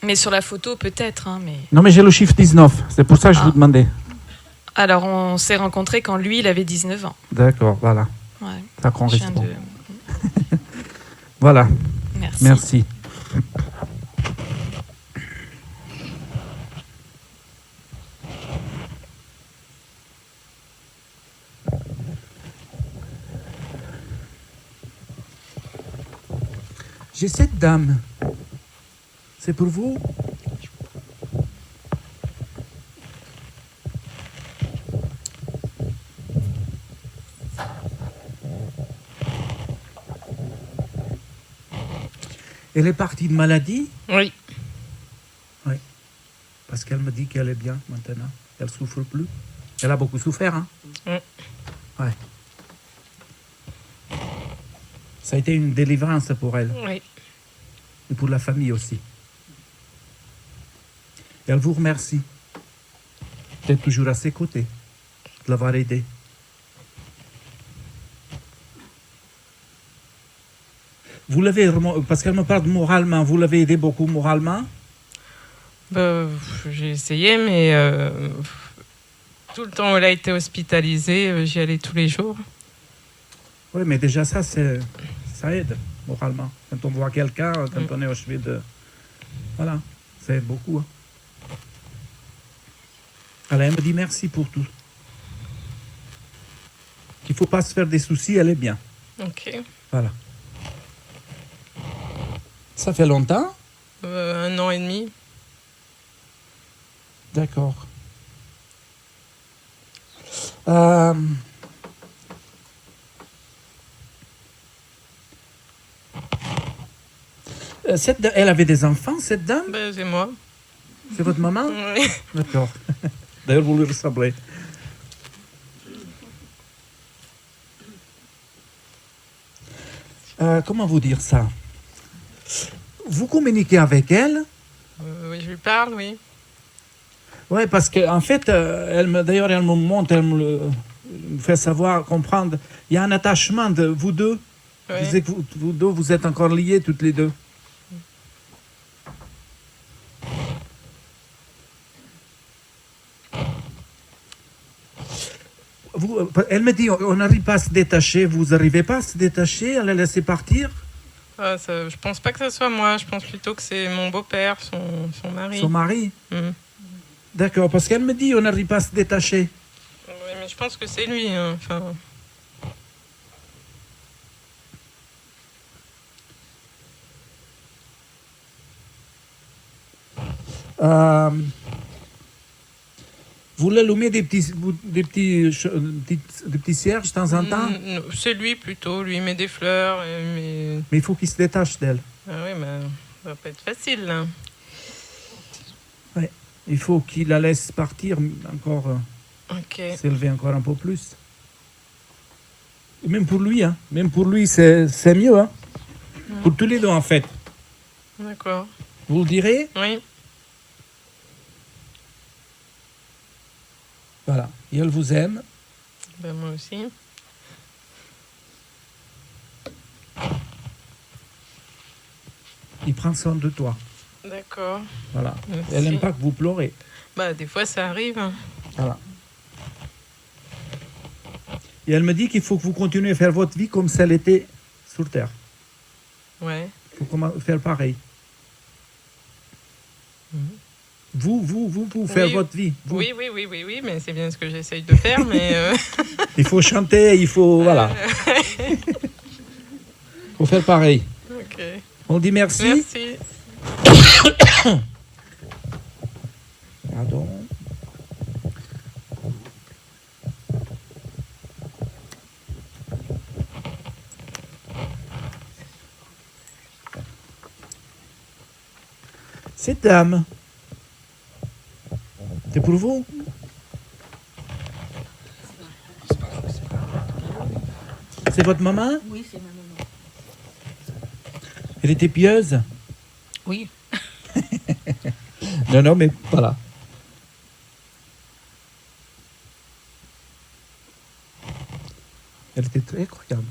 Mais sur la photo, peut-être. Hein, mais... Non, mais j'ai le chiffre 19. C'est pour ça que je vous demandais. Alors, on s'est rencontrés quand lui, il avait 19 ans. D'accord, voilà. Ouais. Ça correspond. De... Voilà. Merci. Merci. J'ai cette dame. C'est pour vous? Elle est partie de maladie? Oui. Oui. Parce qu'elle me dit qu'elle est bien maintenant. Elle ne souffre plus. Elle a beaucoup souffert, hein? Ouais. Ça a été une délivrance pour elle. Oui. Et pour la famille aussi. Et elle vous remercie d'être toujours à ses côtés, de l'avoir aidé. Vous l'avez, parce qu'elle me parle moralement, vous l'avez aidé beaucoup moralement? J'ai essayé, mais tout le temps où elle a été hospitalisée, j'y allais tous les jours. Oui, mais déjà ça aide moralement. Quand on voit quelqu'un, quand on est au chevet de... Voilà, ça aide beaucoup. Hein. Alors, elle me dit merci pour tout. Qu'il ne faut pas se faire des soucis, elle est bien. Ok. Voilà. Ça fait longtemps? 1 an et demi. D'accord. Elle avait des enfants, cette dame? C'est moi. C'est votre maman? Oui. D'accord. D'ailleurs, vous lui ressemblez. Comment vous dire ça? Vous communiquez avec elle? Oui, je lui parle, oui. Oui, parce qu'en fait, d'ailleurs, elle me montre, elle me fait savoir, comprendre. Il y a un attachement de vous deux. Oui. Je disais que vous deux, vous êtes encore liés toutes les deux. Elle me dit, on n'arrive pas à se détacher. Vous n'arrivez pas à se détacher, à la laisser partir? Je pense pas que ce soit moi. Je pense plutôt que c'est mon beau-père, son mari. Son mari? D'accord, parce qu'elle me dit, on n'arrive pas à se détacher. Oui, mais je pense que c'est lui. Hein. Enfin... Vous l'allumez des petits cierges de temps en temps? C'est lui plutôt. Lui, il met des fleurs. Mais il faut qu'il se détache d'elle. Ah oui, mais ça va pas être facile. Là. Oui. Il faut qu'il la laisse partir encore, Ok. s'élever encore un peu plus. Et même pour lui, hein. Même pour lui, c'est mieux, hein. Pour tous les deux, en fait. D'accord. Vous le direz? Oui. Voilà. Et elle vous aime. Ben, moi aussi. Il prend soin de toi. D'accord. Voilà. Merci. Elle n'aime pas que vous pleurez. Bah, des fois, ça arrive. Voilà. Et elle me dit qu'il faut que vous continuez à faire votre vie comme si elle était sur Terre. Ouais. Il faut faire pareil. Vous faire Oui. votre vie. Vous. Oui, mais c'est bien ce que j'essaye de faire, mais... Il faut chanter, il faut... Voilà. Il faut faire pareil. Ok. On dit merci. Merci. Pardon. Cette dame, c'est pour vous? C'est votre maman? Oui, c'est ma maman. Elle était pieuse? Oui. Non, mais voilà. Elle était très croyante.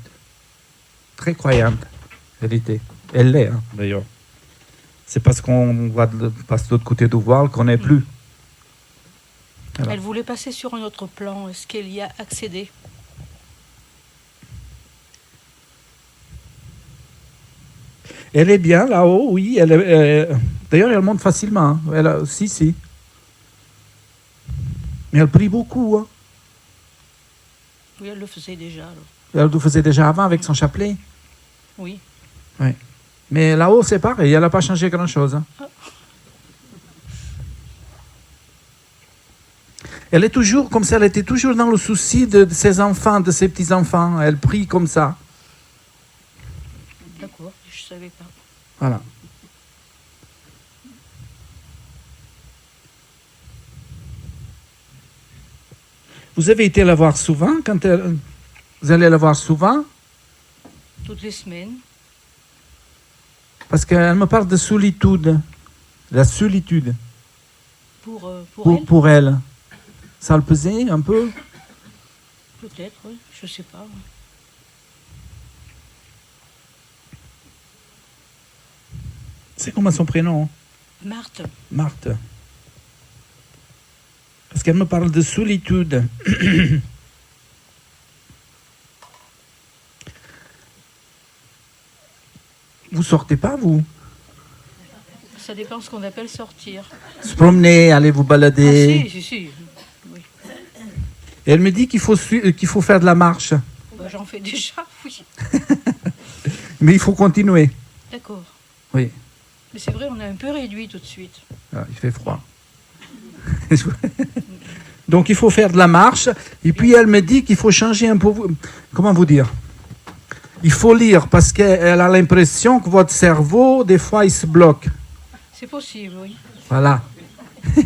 Très croyante. Elle était. Elle l'est, hein, d'ailleurs. C'est parce qu'on passe de l'autre côté du voile qu'on n'est plus. Voilà. Elle voulait passer sur un autre plan. Est-ce qu'elle y a accédé? Elle est bien là-haut, oui. D'ailleurs, elle monte facilement. Hein. Si. Mais elle prie beaucoup. Hein. Oui, elle le faisait déjà. Alors. Elle le faisait déjà avant avec son chapelet. Oui. Ouais. Mais là-haut, c'est pareil. Elle n'a pas changé grand-chose. Hein. Elle est toujours comme ça. Elle était toujours dans le souci de ses enfants, de ses petits-enfants. Elle prie comme ça. D'accord, je ne savais pas. Voilà. Vous avez été la voir souvent vous allez la voir souvent? Toutes les semaines. Parce qu'elle me parle de solitude. La solitude. Pour elle? Elle. Ça le pesait un peu? Peut-être, oui. Je ne sais pas. C'est comment son prénom? Marthe. Marthe. Parce qu'elle me parle de solitude. Vous sortez pas, vous? Ça dépend ce qu'on appelle sortir. Se promener, aller vous balader. Ah si. Oui. Et elle me dit qu'il faut faire de la marche. Bah, j'en fais déjà, oui. Mais il faut continuer. D'accord. Oui. Mais c'est vrai, on a un peu réduit tout de suite. Ah, il fait froid. Donc il faut faire de la marche. Et puis elle me dit qu'il faut changer un peu. Comment vous dire? Il faut lire parce qu'elle a l'impression que votre cerveau, des fois, il se bloque. C'est possible, oui. Voilà.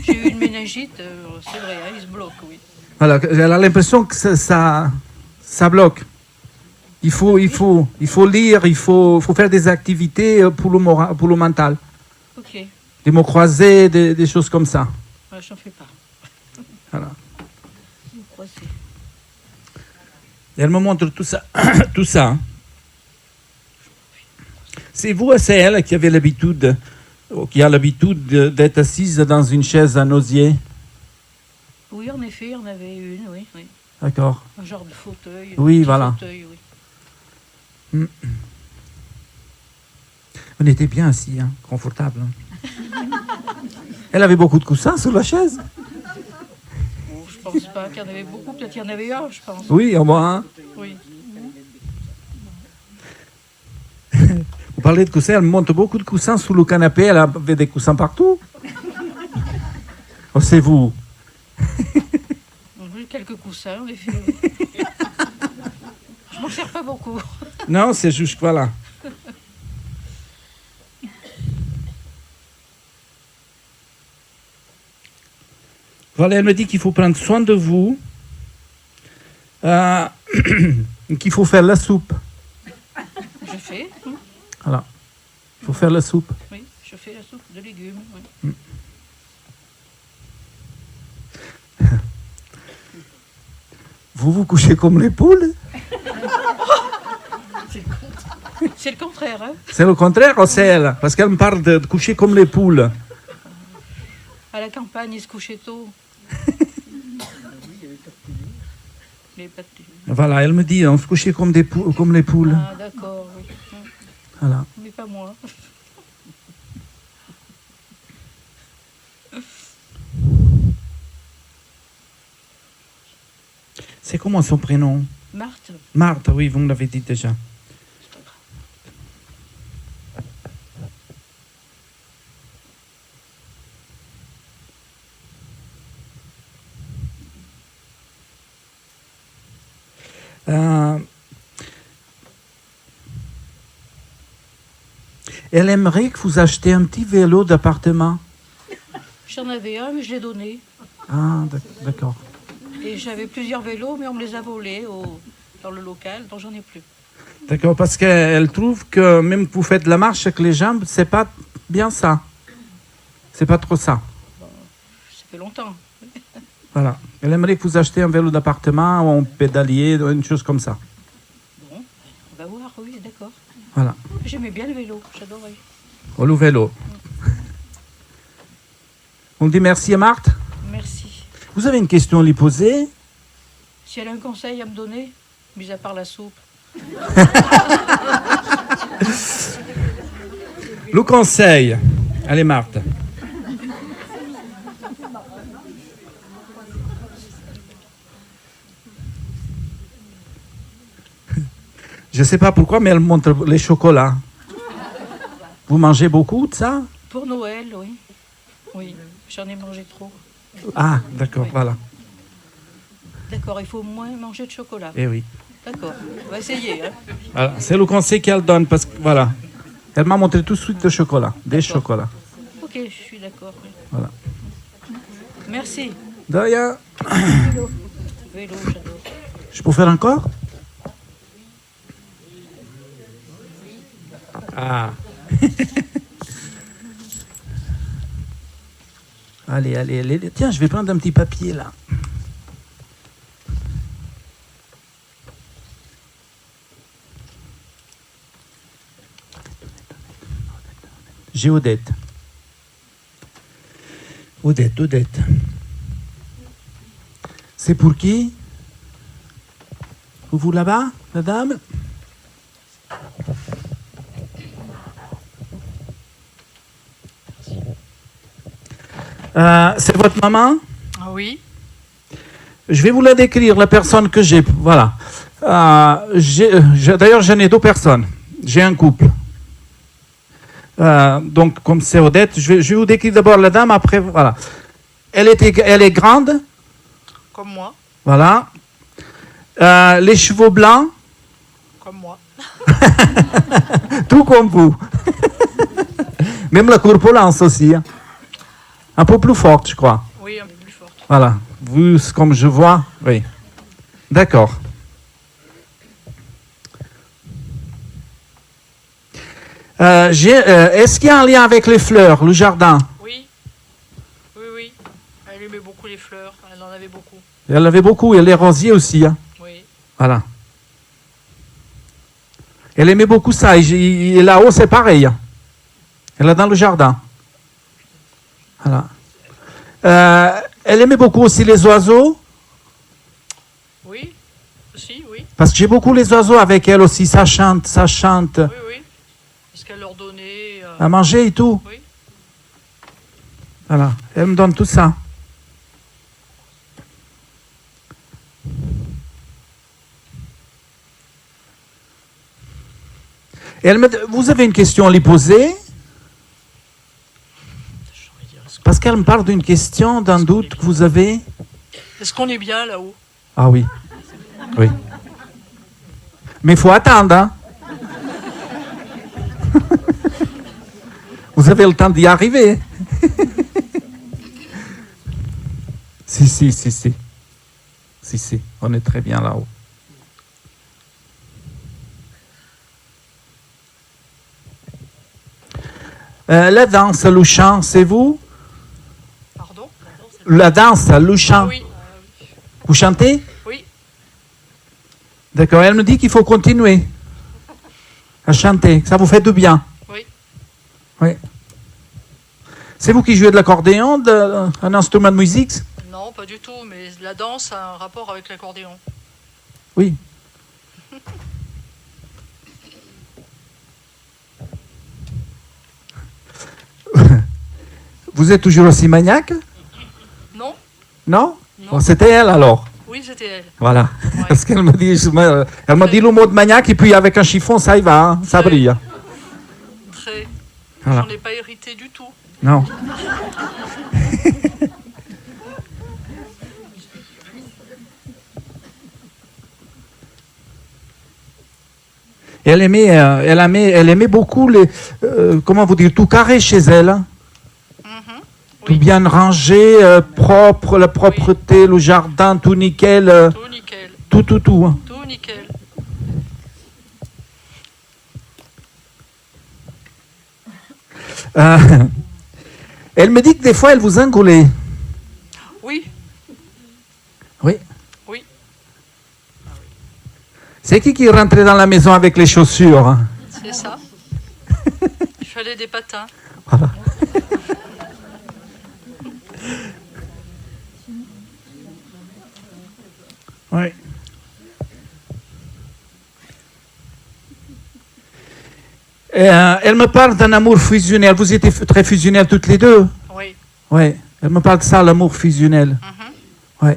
J'ai eu une méningite, c'est vrai, hein, il se bloque, oui. Voilà. Elle a l'impression que ça bloque. Il faut lire, il faut faire des activités pour le mental. Ok. Des mots croisés, des choses comme ça. Ouais, j'en fais pas. Voilà. Vous croisez. Et elle me montre tout ça. Tout ça. Hein. C'est vous et c'est elle qui a l'habitude d'être assise dans une chaise en osier? Oui, en effet, il y en avait une, oui. D'accord. Un genre de fauteuil. Oui, voilà. Fauteuil, oui. On était bien assis, hein, confortable. Hein. Elle avait beaucoup de coussins sous la chaise? Oh, je pense pas qu'il y en avait beaucoup, peut-être qu'il y en avait un, je pense. Oui, au moins. Hein. Oui. Vous parlez de coussins, elle monte beaucoup de coussins sous le canapé, elle avait des coussins partout. Oh, c'est vous. Oui, quelques coussins, en effet. Oui. Je m'en sers pas beaucoup. Non, c'est juste, voilà. Voilà, elle me dit qu'il faut prendre soin de vous, qu'il faut faire la soupe. Je fais, Voilà. Il faut faire la soupe. oui, je fais la soupe de légumes. Oui. Vous vous couchez comme les poules? C'est le contraire, hein. C'est le contraire, ou c'est elle? Parce qu'elle me parle de coucher comme les poules. À la campagne, ils se couchaient tôt. Les pâtés. Voilà, elle me dit, on se couchait comme, comme les poules. Ah, d'accord, oui. Voilà. Mais pas moi. C'est comment son prénom? Marthe, Marthe, oui, vous me l'avez dit déjà. Elle aimerait que vous achetiez un petit vélo d'appartement. j'en avais un, mais je l'ai donné. Ah, d'accord. Et j'avais plusieurs vélos, mais on me les a volés dans le local, donc j'en ai plus. D'accord, parce qu'elle trouve que même que vous faites de la marche avec les jambes, c'est pas bien ça. C'est pas trop ça. Ça fait longtemps. Voilà. Elle aimerait que vous achetiez un vélo d'appartement ou un pédalier, une chose comme ça. Bon, on va voir, oui, d'accord. Voilà. J'aimais bien le vélo, j'adorais. Oh, le vélo. On dit merci à Marthe. Merci. Vous avez une question à lui poser? Si elle a un conseil à me donner, mis à part la soupe. Le conseil. Allez, Marthe. Je ne sais pas pourquoi, mais elle montre les chocolats. Vous mangez beaucoup de ça? Pour Noël, oui. Oui, j'en ai mangé trop. Ah, d'accord, Oui. voilà. D'accord, il faut moins manger de chocolat. Eh oui. D'accord, on va essayer. Hein. Voilà, c'est le conseil qu'elle donne parce que, voilà. Elle m'a montré tout de suite le chocolat, des D'accord. chocolats. Ok, je suis d'accord. Oui. Voilà. Merci. De rien. Vélo, j'adore. Je peux faire encore? Ah. Allez, allez, allez. Tiens, je vais prendre un petit papier là. J'ai Odette. Odette, Odette. C'est pour qui? Vous là-bas, la dame? C'est votre maman? Ah oui. Je vais vous la décrire, la personne que j'ai. Voilà. D'ailleurs, j'en ai deux personnes. J'ai un couple. Donc, comme c'est Odette, je vais vous décrire d'abord la dame, après, voilà. Elle est grande. Comme moi. Voilà. Les cheveux blancs. Comme moi. Tout comme vous. Même la corpulence aussi. Hein. Un peu plus forte, je crois. Oui, un peu plus forte. Voilà. Vu comme je vois, oui. D'accord. Est-ce qu'il y a un lien avec les fleurs, le jardin? Oui. Oui, oui. Elle aimait beaucoup les fleurs. Elle en avait beaucoup. Elle avait beaucoup, et les rosiers aussi. Hein. Oui. Voilà. Elle aimait beaucoup ça. Et là-haut, c'est pareil. Hein. Elle est dans le jardin. Voilà. Elle aimait beaucoup aussi les oiseaux. Oui. Aussi, oui. Parce que j'ai beaucoup les oiseaux avec elle aussi. Ça chante, ça chante. Oui, oui. Parce qu'elle leur donnait... À manger et tout. Oui. Voilà. Elle me donne tout ça. Et vous avez une question à lui poser? Parce qu'elle me parle d'une question, d'un doute que vous avez. Est-ce qu'on est bien là-haut? Ah oui. Oui. Mais il faut attendre. Hein. Vous avez le temps d'y arriver. Si, si, si, si. Si, si, on est très bien là-haut. La danse, le chant, c'est vous? Pardon? La danse, le chant. Ah oui. Vous chantez? Oui. D'accord, elle me dit qu'il faut continuer à chanter, que ça vous fait du bien. Oui. Oui. C'est vous qui jouez de l'accordéon, un instrument de musique? Non, pas du tout, mais la danse a un rapport avec l'accordéon. Oui. Vous êtes toujours aussi maniaque? Non? Non? Non. Bon, c'était elle alors. Oui, c'était elle. Voilà. Ouais. Parce qu'elle me dit, elle m'a dit le mot de maniaque et puis avec un chiffon, ça y va, hein, ça Très. brille. Très. Voilà. J'en ai pas hérité du tout. Non. Elle aimait beaucoup les, comment vous dire, tout carré chez elle. Hein. Tout Oui. bien rangé, propre, la propreté, le jardin, tout nickel. Tout nickel. Tout. Hein. Tout nickel. Euh, elle me dit que des fois, elle vous engueulait. Oui. Oui. Oui. C'est qui rentrait dans la maison avec les chaussures? Hein? C'est ça. Il fallait des patins. Voilà. Oui. Elle me parle d'un amour fusionnel. Vous étiez très fusionnels toutes les deux? Oui. Oui. Elle me parle de ça, l'amour fusionnel. Mhm. Oui.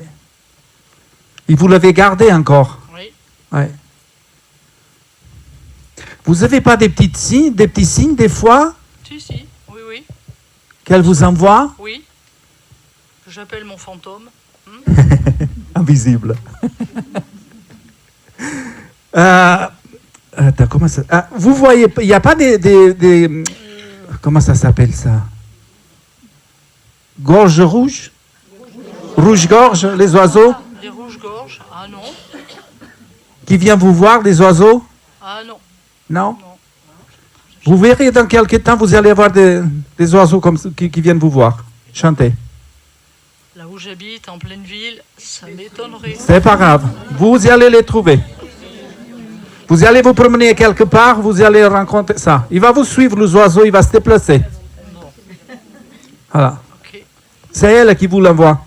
Et vous l'avez gardé encore? Oui. Oui. Vous n'avez pas des petits signes des fois Si, si. Oui, oui. qu'elle vous envoie? Oui. J'appelle mon fantôme. Invisible. Attends, comment ça... vous voyez, il n'y a pas des comment ça s'appelle ça? Gorge rouge? Rouge-gorge, les oiseaux? Des rouges-gorges. Ah non. Qui viennent vous voir, les oiseaux? Ah non. Non? Non. Vous verrez dans quelques temps, vous allez avoir des oiseaux comme, qui viennent vous voir. Chanter. Là où j'habite, en pleine ville, ça m'étonnerait. C'est pas grave. Vous allez les trouver. Vous allez vous promener quelque part, vous allez rencontrer ça. Il va vous suivre, les oiseaux, il va se déplacer. Voilà. Ok. C'est elle qui vous l'envoie.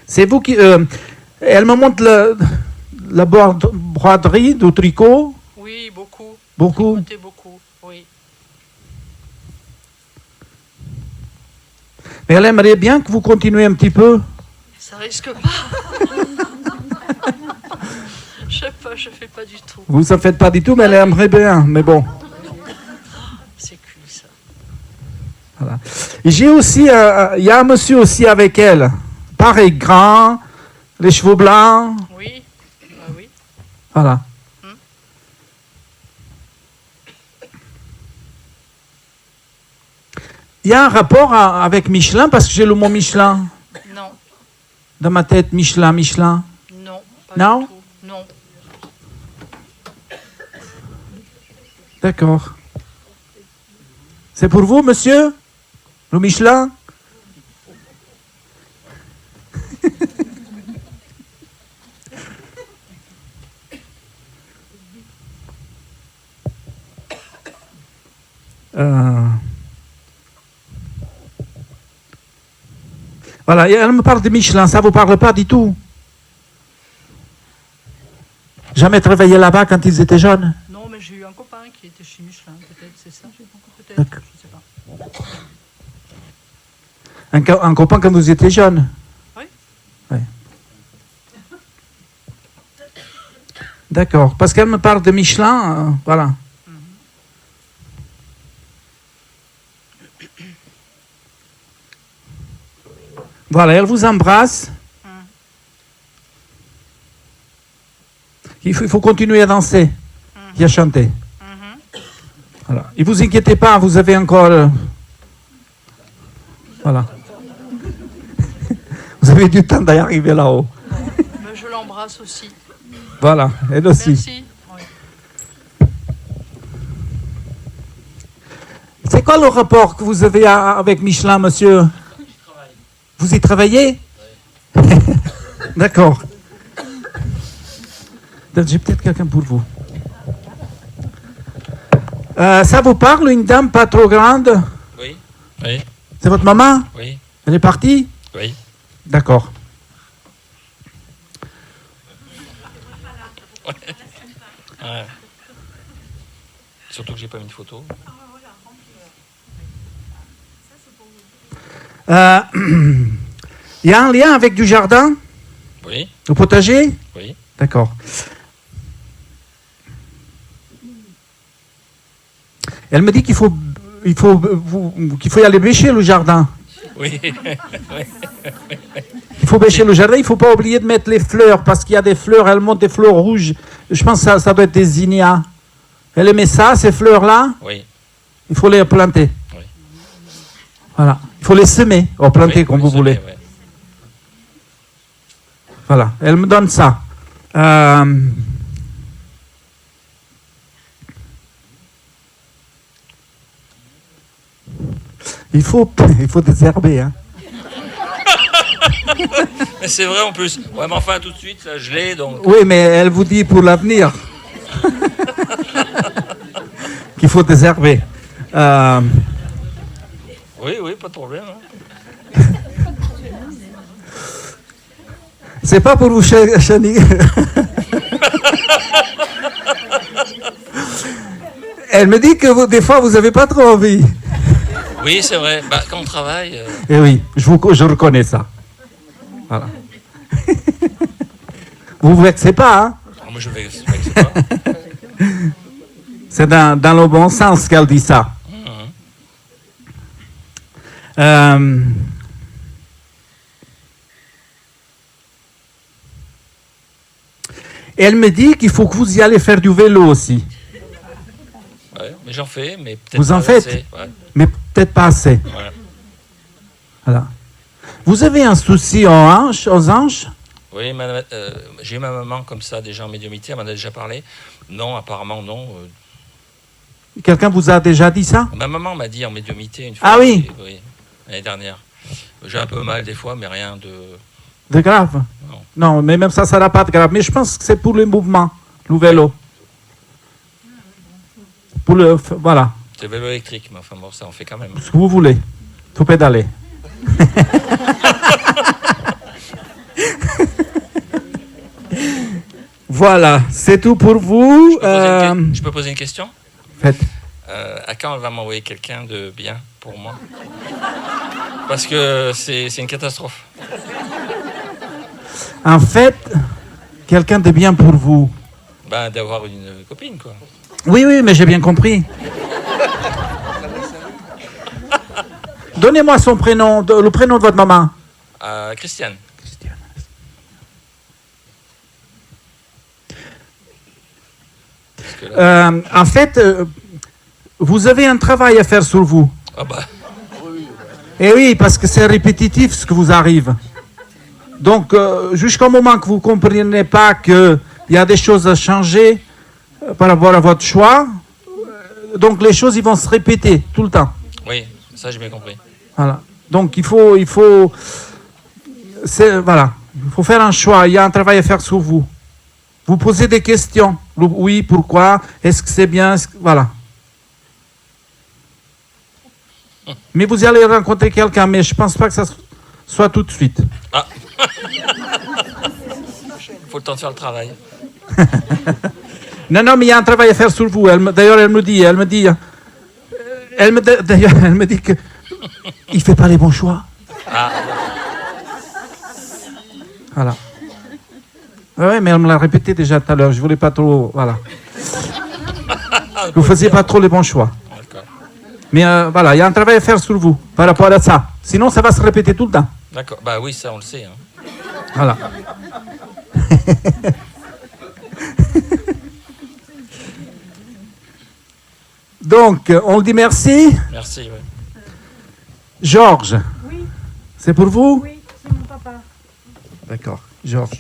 C'est vous qui... elle me montre la broderie du tricot. Oui, beaucoup. Beaucoup. Tricoter beaucoup, oui. Mais elle aimerait bien que vous continuiez un petit peu. Ça risque pas. Je sais pas, je fais pas du tout. Vous ne faites pas du tout, mais elle aimerait bien. Mais bon. C'est cuit, ça. Voilà. Et j'ai aussi... il y a un monsieur aussi avec elle. Pareil, grand, les cheveux blancs. Oui. Ah oui. Voilà. Il y a un rapport avec Michelin, parce que j'ai le mot Michelin Non. dans ma tête. Michelin. Non. Pas Non? du tout. Non. D'accord. C'est pour vous, monsieur? Le Michelin? Voilà, et elle me parle de Michelin, ça ne vous parle pas du tout? Jamais travaillé là-bas quand ils étaient jeunes? Non, mais j'ai eu un copain qui était chez Michelin, peut-être, c'est ça? Peut-être, D'accord. je sais pas. Un copain quand vous étiez jeune? Oui. Oui. D'accord, parce qu'elle me parle de Michelin, voilà. Voilà, elle vous embrasse. Il faut continuer à danser et à chanter. Voilà. Et vous inquiétez pas, vous avez encore... voilà. Vous avez du temps d'arriver là-haut. Mais je l'embrasse aussi. Voilà, elle aussi. Merci. C'est quoi le rapport que vous avez avec Michelin, monsieur? Vous y travaillez? D'accord. J'ai peut-être quelqu'un pour vous. Ça vous parle, une dame pas trop grande? Oui. Oui. C'est votre maman? Oui. Elle est partie? Oui. D'accord. Ouais. Surtout que j'ai pas mis de photo. Il y a un lien avec du jardin? Oui. Au potager? Oui. D'accord. Elle me dit qu'il faut y aller bêcher le jardin. Oui. Il faut bêcher le jardin, il ne faut pas oublier de mettre les fleurs, parce qu'il y a des fleurs, elles montent des fleurs rouges. Je pense que ça doit être des zinnias. Elle aimait ça, ces fleurs-là? Oui. Il faut les planter. Oui. Voilà. Il faut les semer, ou planter, Oui, comme oui, vous semer, voulez. ouais. Voilà, elle me donne ça. Il faut désherber, hein. Mais c'est vrai en plus. Ouais, mais enfin tout de suite, là, je l'ai donc. Oui, mais elle vous dit pour l'avenir qu'il faut désherber. Oui, oui, pas de problème. Hein. C'est pas pour vous cheniller. Elle me dit que des fois vous n'avez pas trop envie. Oui, c'est vrai. Bah, quand on travaille. Eh oui, je reconnais ça. Voilà. Vous vous vexez pas, hein? Oh, moi, je vais pas. C'est dans le bon sens qu'elle dit ça. Et elle me dit qu'il faut que vous y allez faire du vélo aussi. Ouais, mais j'en fais, mais peut-être Vous en pas faites, assez, ouais. mais peut-être pas assez. Ouais. Voilà. Vous avez un souci aux hanches? Oui, j'ai eu ma maman comme ça, déjà en médiumnité, elle m'en a déjà parlé. Non, apparemment non. Quelqu'un vous a déjà dit ça? Ma maman m'a dit en médiumnité une fois. Ah oui? Oui, l'année dernière. J'ai un peu mal des fois, mais rien de... De grave? Non, mais même ça n'a pas de grave. Mais je pense que c'est pour le mouvement, le vélo. Pour le... Voilà. C'est le vélo électrique, mais enfin bon, ça on fait quand même. Ce que vous voulez. Il faut pédaler. Voilà, c'est tout pour vous. Je peux poser une question? Faites. À quand elle va m'envoyer quelqu'un de bien pour moi? Parce que c'est une catastrophe. En fait, quelqu'un de bien pour vous. Ben, d'avoir une copine, quoi. Oui, oui, mais j'ai bien compris. Donnez-moi son prénom, le prénom de votre maman. Christiane. En fait, vous avez un travail à faire sur vous. Ah bah. Et oui, parce que c'est répétitif ce que vous arrive. Donc, jusqu'au moment que vous ne comprenez pas qu'il y a des choses à changer par rapport à votre choix, donc les choses ils vont se répéter tout le temps. Oui, ça j'ai bien compris. Voilà. Donc il faut faire un choix. Il y a un travail à faire sur vous. Vous posez des questions. Oui, pourquoi? Est-ce que c'est bien? Voilà. Mais vous allez rencontrer quelqu'un, mais je ne pense pas que ça soit tout de suite. Ah. Faut le temps de faire le travail. Non, mais il y a un travail à faire sur vous. D'ailleurs, elle me dit que il fait pas les bons choix. Ah. Voilà. Oui, mais elle me l'a répété déjà tout à l'heure. Je voulais pas trop, voilà. Vous faisiez pas trop les bons choix. Mais voilà, il y a un travail à faire sur vous par rapport à ça. Sinon, ça va se répéter tout le temps. D'accord. Bah oui, ça on le sait. Hein. Voilà. Donc, on le dit merci. Merci, ouais. Georges. Oui. C'est pour vous? Oui, c'est mon papa. D'accord. Georges.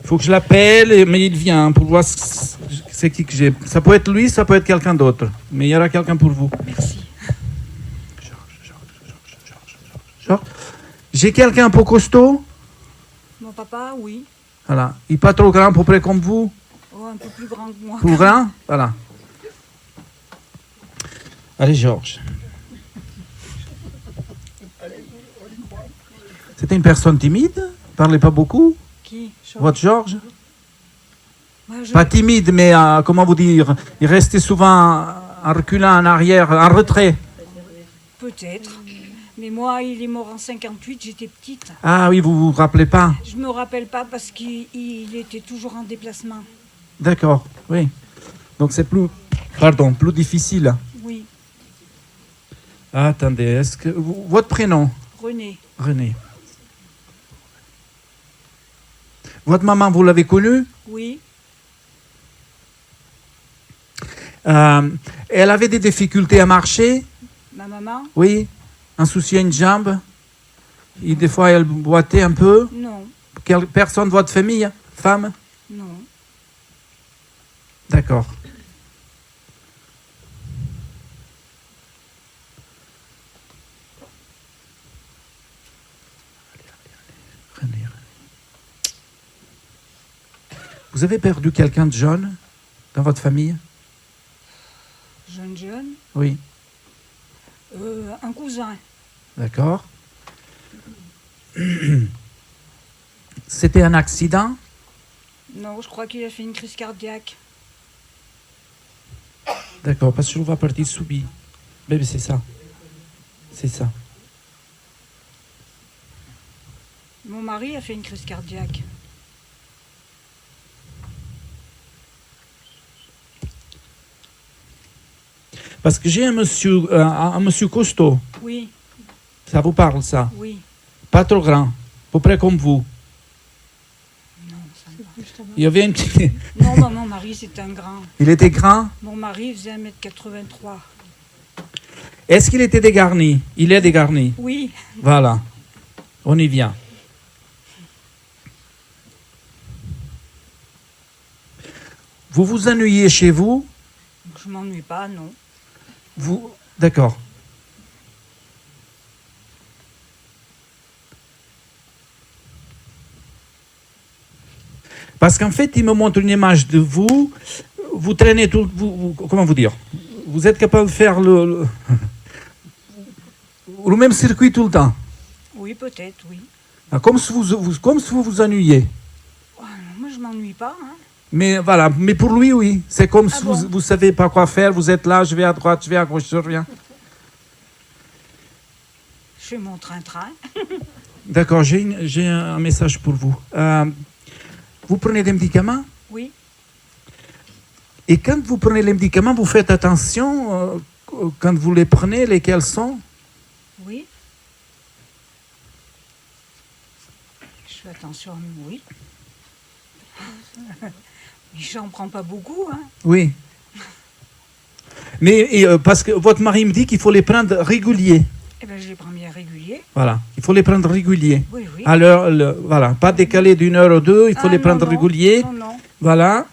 Il faut que je l'appelle, mais il vient pour voir c'est qui que j'ai. Ça peut être lui, ça peut être quelqu'un d'autre. Mais il y aura quelqu'un pour vous. Merci. Georges. J'ai quelqu'un un peu costaud. Mon papa, oui. Voilà. Il n'est pas trop grand, à peu près comme vous. Oh, un peu plus grand que moi. Plus grand? Voilà. Allez, Georges. C'était une personne timide? Parlait pas beaucoup? Qui? Votre Georges? Moi, je... Pas timide, mais comment vous dire? Il restait souvent en reculant, en arrière, en retrait. Peut-être. Mais moi, il est mort en 58, j'étais petite. Ah oui, vous vous rappelez pas? Je me rappelle pas parce qu'il était toujours en déplacement. D'accord, oui. Donc c'est plus difficile. Oui, Ah, attendez, est-ce que votre prénom? René. René. Votre maman, vous l'avez connue? Oui, Elle avait des difficultés à marcher? ma maman? Oui. Un souci à une jambe? Et des fois, elle boitait un peu? Non, Quelle personne de votre famille? Femme? non. D'accord. René. Vous avez perdu quelqu'un de jeune dans votre famille? Jeune. Oui. Un cousin. D'accord. C'était un accident? Non, je crois qu'il a fait une crise cardiaque. D'accord, parce que je le vois partir subit. Mais c'est ça. C'est ça. Mon mari a fait une crise cardiaque. Parce que j'ai un monsieur costaud. Oui, Ça vous parle, ça? oui. Pas trop grand. À peu près comme vous. Non, ça me va. Il y avait une petite- Non, bah, mon mari, c'est un grand. Il était grand? Mon mari faisait 1m83. Est-ce qu'il était dégarni? Il est dégarni. Oui, Voilà. On y vient. Vous vous ennuyez chez vous? je m'ennuie pas, non. Vous... D'accord. Parce qu'en fait, il me montre une image de vous. Vous traînez tout... comment vous dire? Vous êtes capable de faire le même circuit tout le temps. Oui, peut-être, oui. Ah, comme si vous vous ennuyez. Oh, moi, je m'ennuie pas, hein. Mais voilà, mais pour lui, oui. C'est comme Ah si bon? vous ne savez pas quoi faire, vous êtes là, je vais à droite, je vais à gauche, je reviens. Je fais mon train-train. D'accord, j'ai un message pour vous. Vous prenez des médicaments? Oui, Et quand vous prenez les médicaments, vous faites attention quand vous les prenez, lesquels sont? oui. Je fais attention à moi, oui. Mais j'en prends pas beaucoup, hein. Oui. Mais parce que votre mari me dit qu'il faut les prendre réguliers. Eh bien, je les prends bien réguliers. Voilà, il faut les prendre réguliers. Oui, oui. À l'heure, voilà, pas décalé d'une heure ou deux, il faut Ah, les non, prendre non. réguliers. Non, non. Voilà.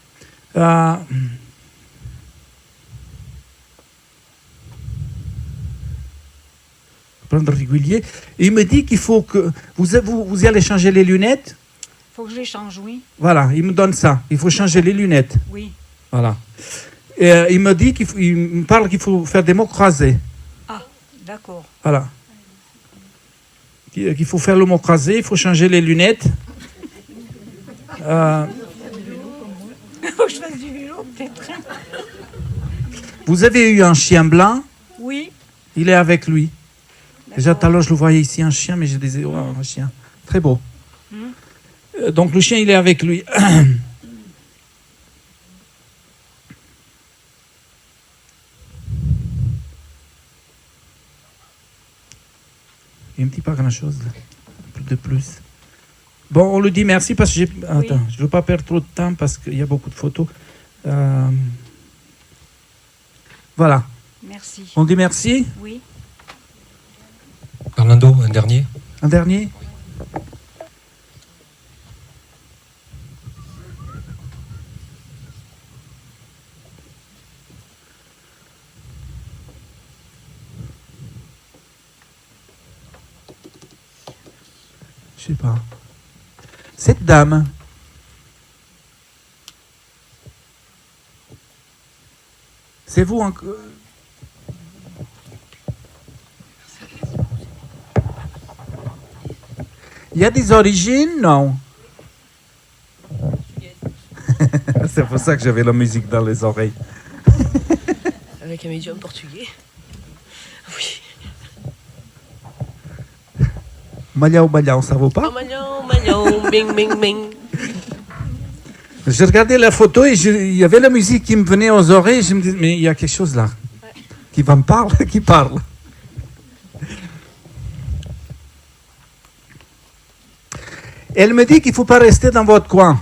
Prendre régulier. Et il me dit qu'il faut que vous allez changer les lunettes. Faut que je les change, oui. Voilà, il me donne ça. Il faut changer les lunettes. Oui. Voilà. Et, il me dit il me parle qu'il faut faire des mots croisés. Ah, d'accord. Voilà. Qu'il faut faire le mot croisé, il faut changer les lunettes. Faut que je fasse du vélo, peut-être. Vous avez eu un chien blanc, Oui. il est avec lui. Déjà D'accord. tout à l'heure je le voyais ici, un chien, mais j'ai des un chien. Très beau. Donc le chien il est avec lui. Il me dit pas grand-chose de plus. Bon, on le dit merci parce que j'ai... Attends, je ne veux pas perdre trop de temps parce qu'il y a beaucoup de photos. Voilà. Merci. On dit merci. Oui. Orlando, un dernier. Un dernier. Je sais pas. Cette dame. C'est vous encore. Il y a des origines, non? C'est pour ça que j'avais la musique dans les oreilles. Avec un médium portugais. Oui. Malhão, ça vaut pas? Malhão, bing, bing, bing. Je regardais la photo et il y avait la musique qui me venait aux oreilles. Je me disais, mais il y a quelque chose là qui va me parler, qui parle. Elle me dit qu'il ne faut pas rester dans votre coin.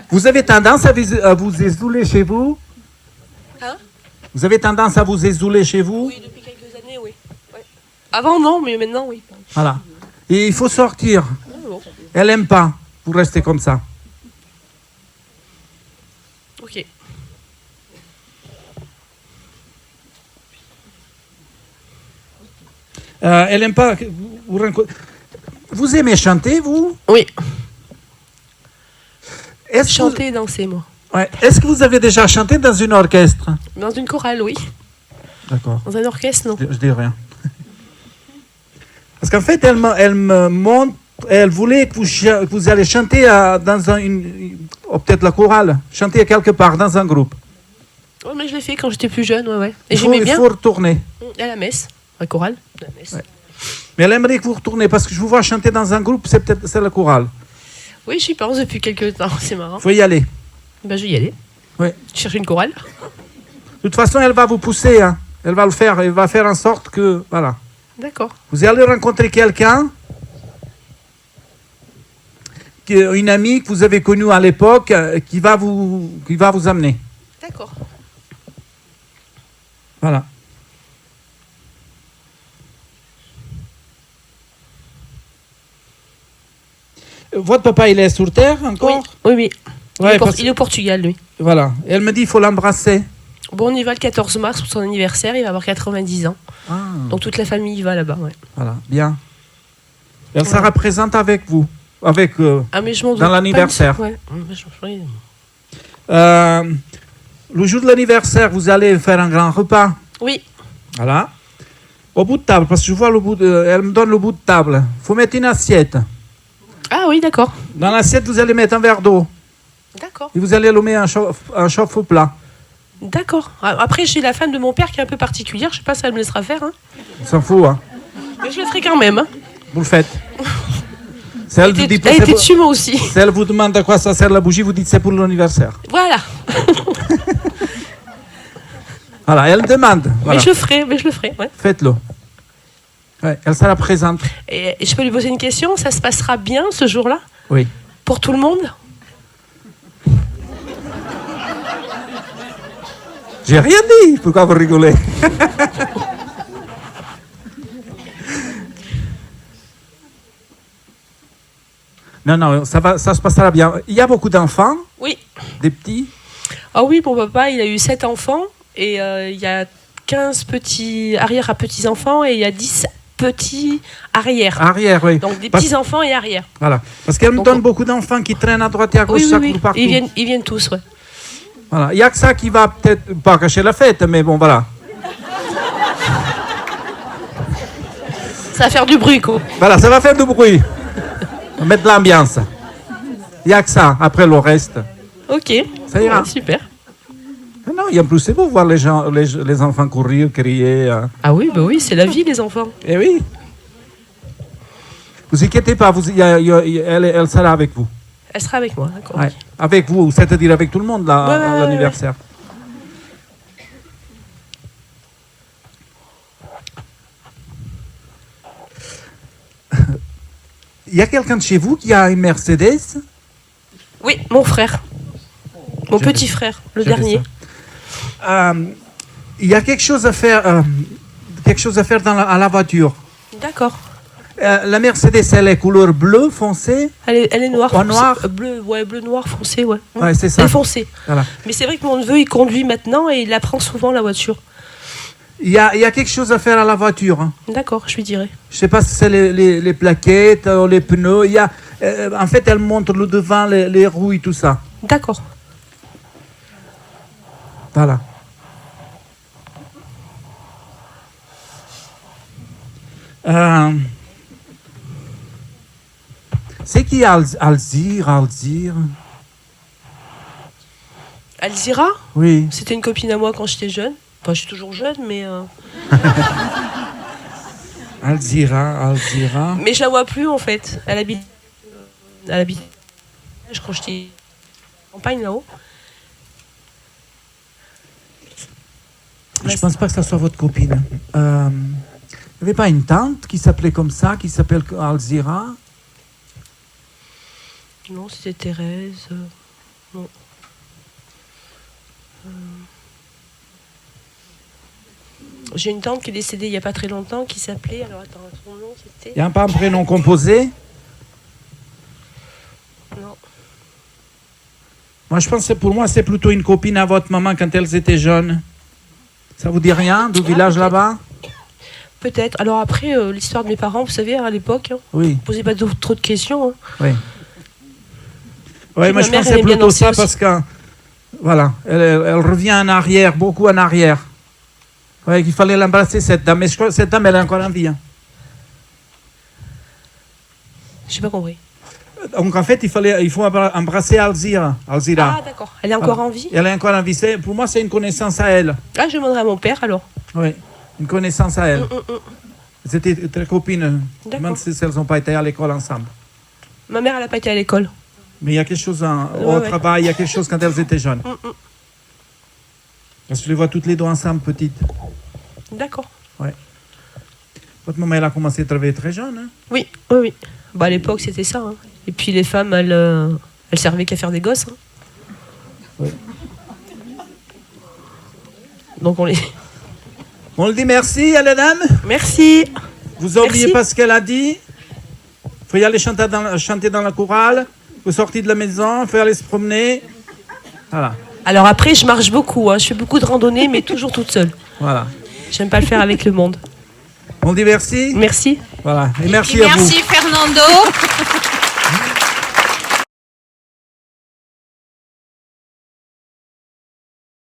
Vous avez tendance à vous isoler chez vous? Hein? Vous avez tendance à vous isoler chez vous? Oui, depuis quelques années, oui. Ouais. Avant, non, mais maintenant, oui. Voilà. Et il faut sortir. Bon. Elle n'aime pas. Vous restez comme ça. Ok. Elle n'aime pas. Vous aimez chanter, vous? Oui. Chanter et danser, moi. Ouais. Est-ce que vous avez déjà chanté dans une orchestre? Dans une chorale, oui. D'accord. Dans un orchestre, non. Je dis rien. Parce qu'en fait, elle me montre, elle voulait que vous allez chanter dans peut-être la chorale, chanter quelque part dans un groupe. Oui, mais je l'ai fait quand j'étais plus jeune, ouais. Et Il j'aimais bien. faut retourner. À la messe, la chorale, la messe. Ouais. Mais elle aimerait que vous retournez parce que je vous vois chanter dans un groupe, c'est la chorale. Oui, j'y pense depuis quelques temps, c'est marrant. Il faut y aller. Ben, je vais y aller. Oui. Chercher une chorale. De toute façon, elle va vous pousser. Hein. Elle va le faire. Elle va faire en sorte que, voilà. D'accord. Vous allez rencontrer quelqu'un, une amie que vous avez connue à l'époque, qui va vous amener. D'accord. Voilà. Votre papa, il est sur Terre encore? Oui. Ouais, il est au Portugal, lui. Voilà. Elle me dit qu'il faut l'embrasser. Bon, on y va le 14 mars pour son anniversaire. Il va avoir 90 ans. Ah. Donc toute la famille y va là-bas, ouais. Voilà, bien. Elle sera présente avec vous, avec mais je m'en doute dans l'anniversaire. pas. Ouais. Le jour de l'anniversaire, vous allez faire un grand repas. Oui. Voilà. Au bout de table, parce que je vois elle me donne le bout de table. Il faut mettre une assiette. Ah oui, d'accord. Dans l'assiette, vous allez mettre un verre d'eau. D'accord. Et vous allez allumer un chauffe au plat. D'accord. Après, j'ai la femme de mon père qui est un peu particulière. Je sais pas si elle me laissera faire. Hein. On s'en fout, hein. Mais je le ferai quand même. Hein. Vous le faites. Elle était dessus, moi aussi. Si elle vous demande à quoi ça sert la bougie, vous dites c'est pour l'anniversaire. Voilà. Voilà, elle demande. Voilà. Mais je le ferai. Ouais. Faites-le. Ouais, elle sera présente. Et je peux lui poser une question? Ça se passera bien ce jour-là? Oui. Pour tout le monde? J'ai rien dit. Pourquoi vous rigolez? Non, ça se passera bien. Il y a beaucoup d'enfants? Oui. Des petits? Ah oui, mon papa, il a eu 7 enfants et il y a 15 petits arrière à petits-enfants et il y a 10 petits arrière. Arrière, oui. Donc des petits-enfants et arrière. Voilà. Parce qu'elle me donne beaucoup d'enfants qui traînent à droite et à gauche, ça court partout. Ils viennent tous, ouais. Voilà. Il n'y a que ça qui va peut-être pas cacher la fête, mais bon, voilà. Ça va faire du bruit, quoi. Voilà, ça va faire du bruit. On va mettre de l'ambiance. Il n'y a que ça. Après le reste. Ok. Ça ira. Ouais, super. Non, en plus, c'est beau voir les enfants courir, crier. Ah oui, bah oui, c'est la vie, les enfants. Eh oui. Vous inquiétez pas, elle sera avec vous. Elle sera avec moi, d'accord. Ouais. Avec vous, c'est-à-dire avec tout le monde, l'anniversaire. Il y a quelqu'un de chez vous qui a une Mercedes? Oui, mon frère. Mon J'avais petit ça. frère, le J'avais dernier. ça. Il y a quelque chose à faire, à la voiture. D'accord. La Mercedes, elle est couleur bleu foncé. Elle est noire. En noir. Bleu, ouais, bleu noir foncé, ouais. Ouais, c'est ça. Elle est foncée. Voilà. Mais c'est vrai que mon neveu, il conduit maintenant et il apprend souvent la voiture. Il y a quelque chose à faire à la voiture. Hein. D'accord, je lui dirai. Je sais pas si c'est les plaquettes, les pneus. En fait, elle montre le devant, les roues et tout ça. D'accord. Voilà. C'est qui Alzire? Alzira, Oui. c'était une copine à moi quand j'étais jeune. Enfin, je suis toujours jeune, mais... Alzira. Mais je la vois plus, en fait. Elle habite... quand j'étais en campagne, là-haut. Je pense pas que ça soit votre copine. Il n'y avait pas une tante qui s'appelait comme ça, qui s'appelle Alzira? Non, c'était Thérèse. Non. J'ai une tante qui est décédée il n'y a pas très longtemps qui s'appelait. Alors attends, son nom c'était. Il n'y a pas un prénom composé? Non. Moi, je pense que pour moi, c'est plutôt une copine à votre maman quand elles étaient jeunes. Ça vous dit rien, du village là-bas? Peut-être. Alors après, l'histoire de mes parents, vous savez, à l'époque, Oui. posez pas trop de questions. Hein. Oui. Oui, moi je mère, pense que elle c'est est bien plutôt ça dansée parce que, voilà, elle revient en arrière, beaucoup en arrière. Oui, qu'il fallait l'embrasser cette dame. Mais je crois que cette dame, elle est encore en vie. Hein. J'ai pas compris. Donc en fait, il faut embrasser Alzira. Ah d'accord. Elle est encore en vie. Elle est encore en vie. Pour moi, c'est une connaissance à elle. Ah, je demanderai à mon père alors. Oui, une connaissance à elle. Elles étaient très copines, D'accord. même si elles n'ont pas été à l'école ensemble. Ma mère, elle n'a pas été à l'école. Mais il y a quelque chose au travail, il y a quelque chose quand elles étaient jeunes. Parce que je les vois toutes les deux ensemble, petites. D'accord. Ouais. Votre maman, elle a commencé à travailler très jeune. Hein? Oui. Bah, à l'époque, c'était ça. Hein. Et puis les femmes, elles servaient qu'à faire des gosses. Hein. Oui. Donc on les... On le dit merci à la dame. Merci. Vous oubliez Merci. pas ce qu'elle a dit. Il faut y aller chanter dans la chorale. Vous sortez de la maison, il faut aller se promener. Voilà. Alors après, je marche beaucoup. Hein. Je fais beaucoup de randonnées, mais toujours toute seule. Voilà. J'aime pas le faire avec le monde. On dit merci. Merci. Voilà. Et merci Et à vous. merci Fernando.